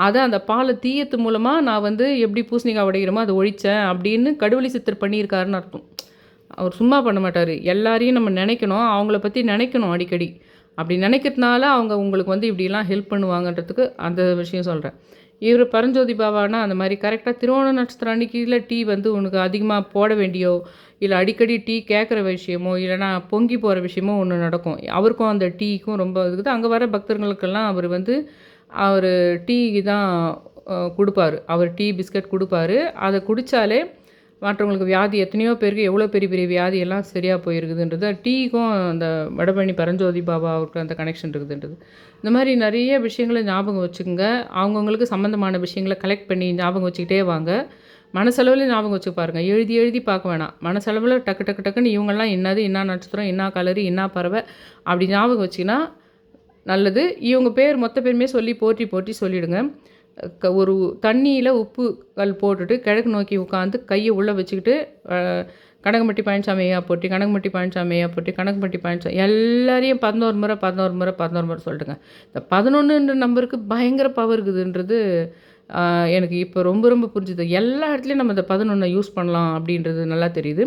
அதை அந்த பாலை தீயத்து மூலமாக நான் வந்து எப்படி பூசணிக்காய் உடைக்கிறோமோ அதை ஒழித்தேன் அப்படின்னு கடவுளி சித்தர் பண்ணியிருக்காருன்னு அர்த்தம். அவர் சும்மா பண்ண மாட்டார். எல்லாரையும் நம்ம நினைக்கணும், அவங்கள பற்றி நினைக்கணும் அடிக்கடி. அப்படி நினைக்கிறதுனால அவங்க உங்களுக்கு வந்து இப்படிலாம் ஹெல்ப் பண்ணுவாங்கன்றதுக்கு அந்த விஷயம் சொல்கிறேன். இவர் பரஞ்சோதி பாபானா அந்த மாதிரி கரெக்டாக திருவோண நட்சத்திரம் அன்றைக்கியில் டீ வந்து உனக்கு அதிகமாக போட வேண்டியோ, இல்லை அடிக்கடி டீ கேட்குற விஷயமோ, இல்லைனா பொங்கி போகிற விஷயமோ ஒன்று நடக்கும். அவருக்கும் அந்த டீக்கும் ரொம்ப இருக்குது. அங்கே வர பக்தர்களுக்கெல்லாம் அவர் டீ தான் கொடுப்பாரு. அவர் டீ பிஸ்கட் கொடுப்பாரு. அதை குடித்தாலே மற்றவங்களுக்கு வியாதி எத்தனையோ பேருக்கு எவ்வளோ பெரிய பெரிய வியாதியெல்லாம் சரியாக போயிருக்குதுன்றது டீக்கும் அந்த வடபழனி பரஞ்சோதி பாபா அவருக்கு அந்த கனெக்ஷன் இருக்குதுன்றது. இந்த மாதிரி நிறைய விஷயங்களை ஞாபகம் வச்சுக்கோங்க. அவங்கவுங்களுக்கு சம்மந்தமான விஷயங்களை கலெக்ட் பண்ணி ஞாபகம் வச்சுக்கிட்டே வாங்க. மனசளவில் ஞாபகம் வச்சு பாருங்கள். எழுதி பார்க்க வேணாம். மனசளவில் டக்குன்னு இவங்கெல்லாம் என்னது, என்ன நட்சத்திரம், என்ன கலரு, என்ன பறவை அப்படி ஞாபகம் வச்சிங்கன்னா நல்லது. இவங்க பேர் மொத்த பேருமே சொல்லி போற்றி சொல்லிவிடுங்க. ஒரு தண்ணியில் உப்பு கல் போட்டுட்டு கிழக்கு நோக்கி உட்காந்து கையை உள்ளே வச்சுக்கிட்டு கனகம்பட்டி பழனிசாமி ஐயா போட்டி, கனகம்பட்டி பழனிசாமி ஐயா போட்டி, கனகம்பட்டி பழனிசாமி எல்லாரையும் 11 முறை சொல்லிட்டுங்க. இந்த 11ன்ற நம்பருக்கு பயங்கர பவர் இருக்குதுன்றது எனக்கு இப்போ ரொம்ப ரொம்ப புரிஞ்சுது. எல்லா இடத்துலையும் நம்ம இந்த 11 யூஸ் பண்ணலாம் அப்படின்றது நல்லா தெரியுது.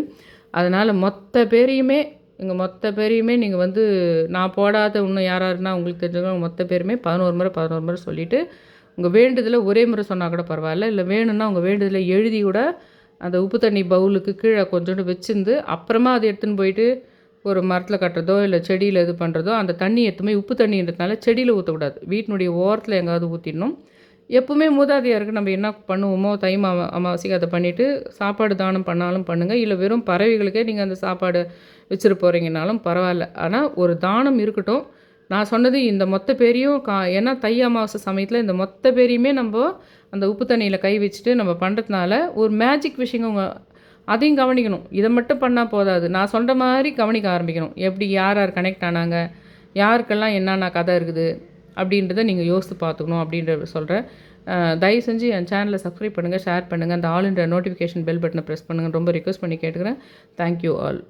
அதனால் மொத்த பேரையுமே நீங்கள் வந்து நான் போடாத இன்னும் யாருன்னா உங்களுக்கு தெரிஞ்சவங்க மொத்த பேருமே 11 முறை சொல்லிவிட்டு உங்கள் வேண்டுதலை ஒரே முறை சொன்னால் கூட பரவாயில்ல. இல்லை வேணும்னா உங்கள் வேண்டுதலை எழுதி கூட அந்த உப்பு தண்ணி பவுலுக்கு கீழே கொஞ்சோண்டு வச்சிருந்து அப்புறமா அதை எடுத்துன்னு போயிட்டு ஒரு மரத்தில் கட்டுறதோ இல்லை செடியில் இது பண்ணுறதோ அந்த தண்ணி எடுத்துமே உப்பு தண்ணின்றதுனால செடியில் ஊற்றக்கூடாது. வீட்டினுடைய ஓரத்தில் எங்காவது ஊற்றிடணும். எப்பவுமே மூதாதையருக்கு நம்ம என்ன பண்ணுவோமோ அமாவாசைக்கு அதை பண்ணிவிட்டு சாப்பாடு தானம் பண்ணாலும் பண்ணுங்கள். இல்லை வெறும் பறவைகளுக்கே நீங்கள் அந்த சாப்பாடு வச்சுட்டு போகிறீங்கனாலும் பரவாயில்ல. ஆனால் ஒரு தானம் இருக்கட்டும். நான் சொன்னது இந்த மொத்த பேரையும் ஏன்னா தை அமாவாசை சமயத்தில் இந்த மொத்த பேரையுமே நம்ம அந்த உப்பு தண்ணியில் கை வச்சுட்டு நம்ம பண்ணுறதுனால ஒரு மேஜிக் விஷயங்க அதையும் கவனிக்கணும். இதை மட்டும் பண்ணால் போதாது. நான் சொல்கிற மாதிரி கவனிக்க ஆரம்பிக்கணும். எப்படி யார் யார் கனெக்ட் ஆனாங்க, யாருக்கெல்லாம் என்னென்ன கதை இருக்குது அப்படின்றத நீங்கள் யோசித்து பார்த்துக்கணும் அப்படின்றத சொல்கிறேன். தயவு செஞ்சு என் சேனலை சப்ஸ்கிரைப் பண்ணுங்கள், ஷேர் பண்ணுங்கள், அந்த ஆல் இண்டியா நோட்டிஃபிகேஷன் பெல் பட்டனை ப்ரெஸ் பண்ணுங்கள் ரொம்ப ரிக்வெஸ்ட் பண்ணி கேட்டுக்கிறேன். Thank you all.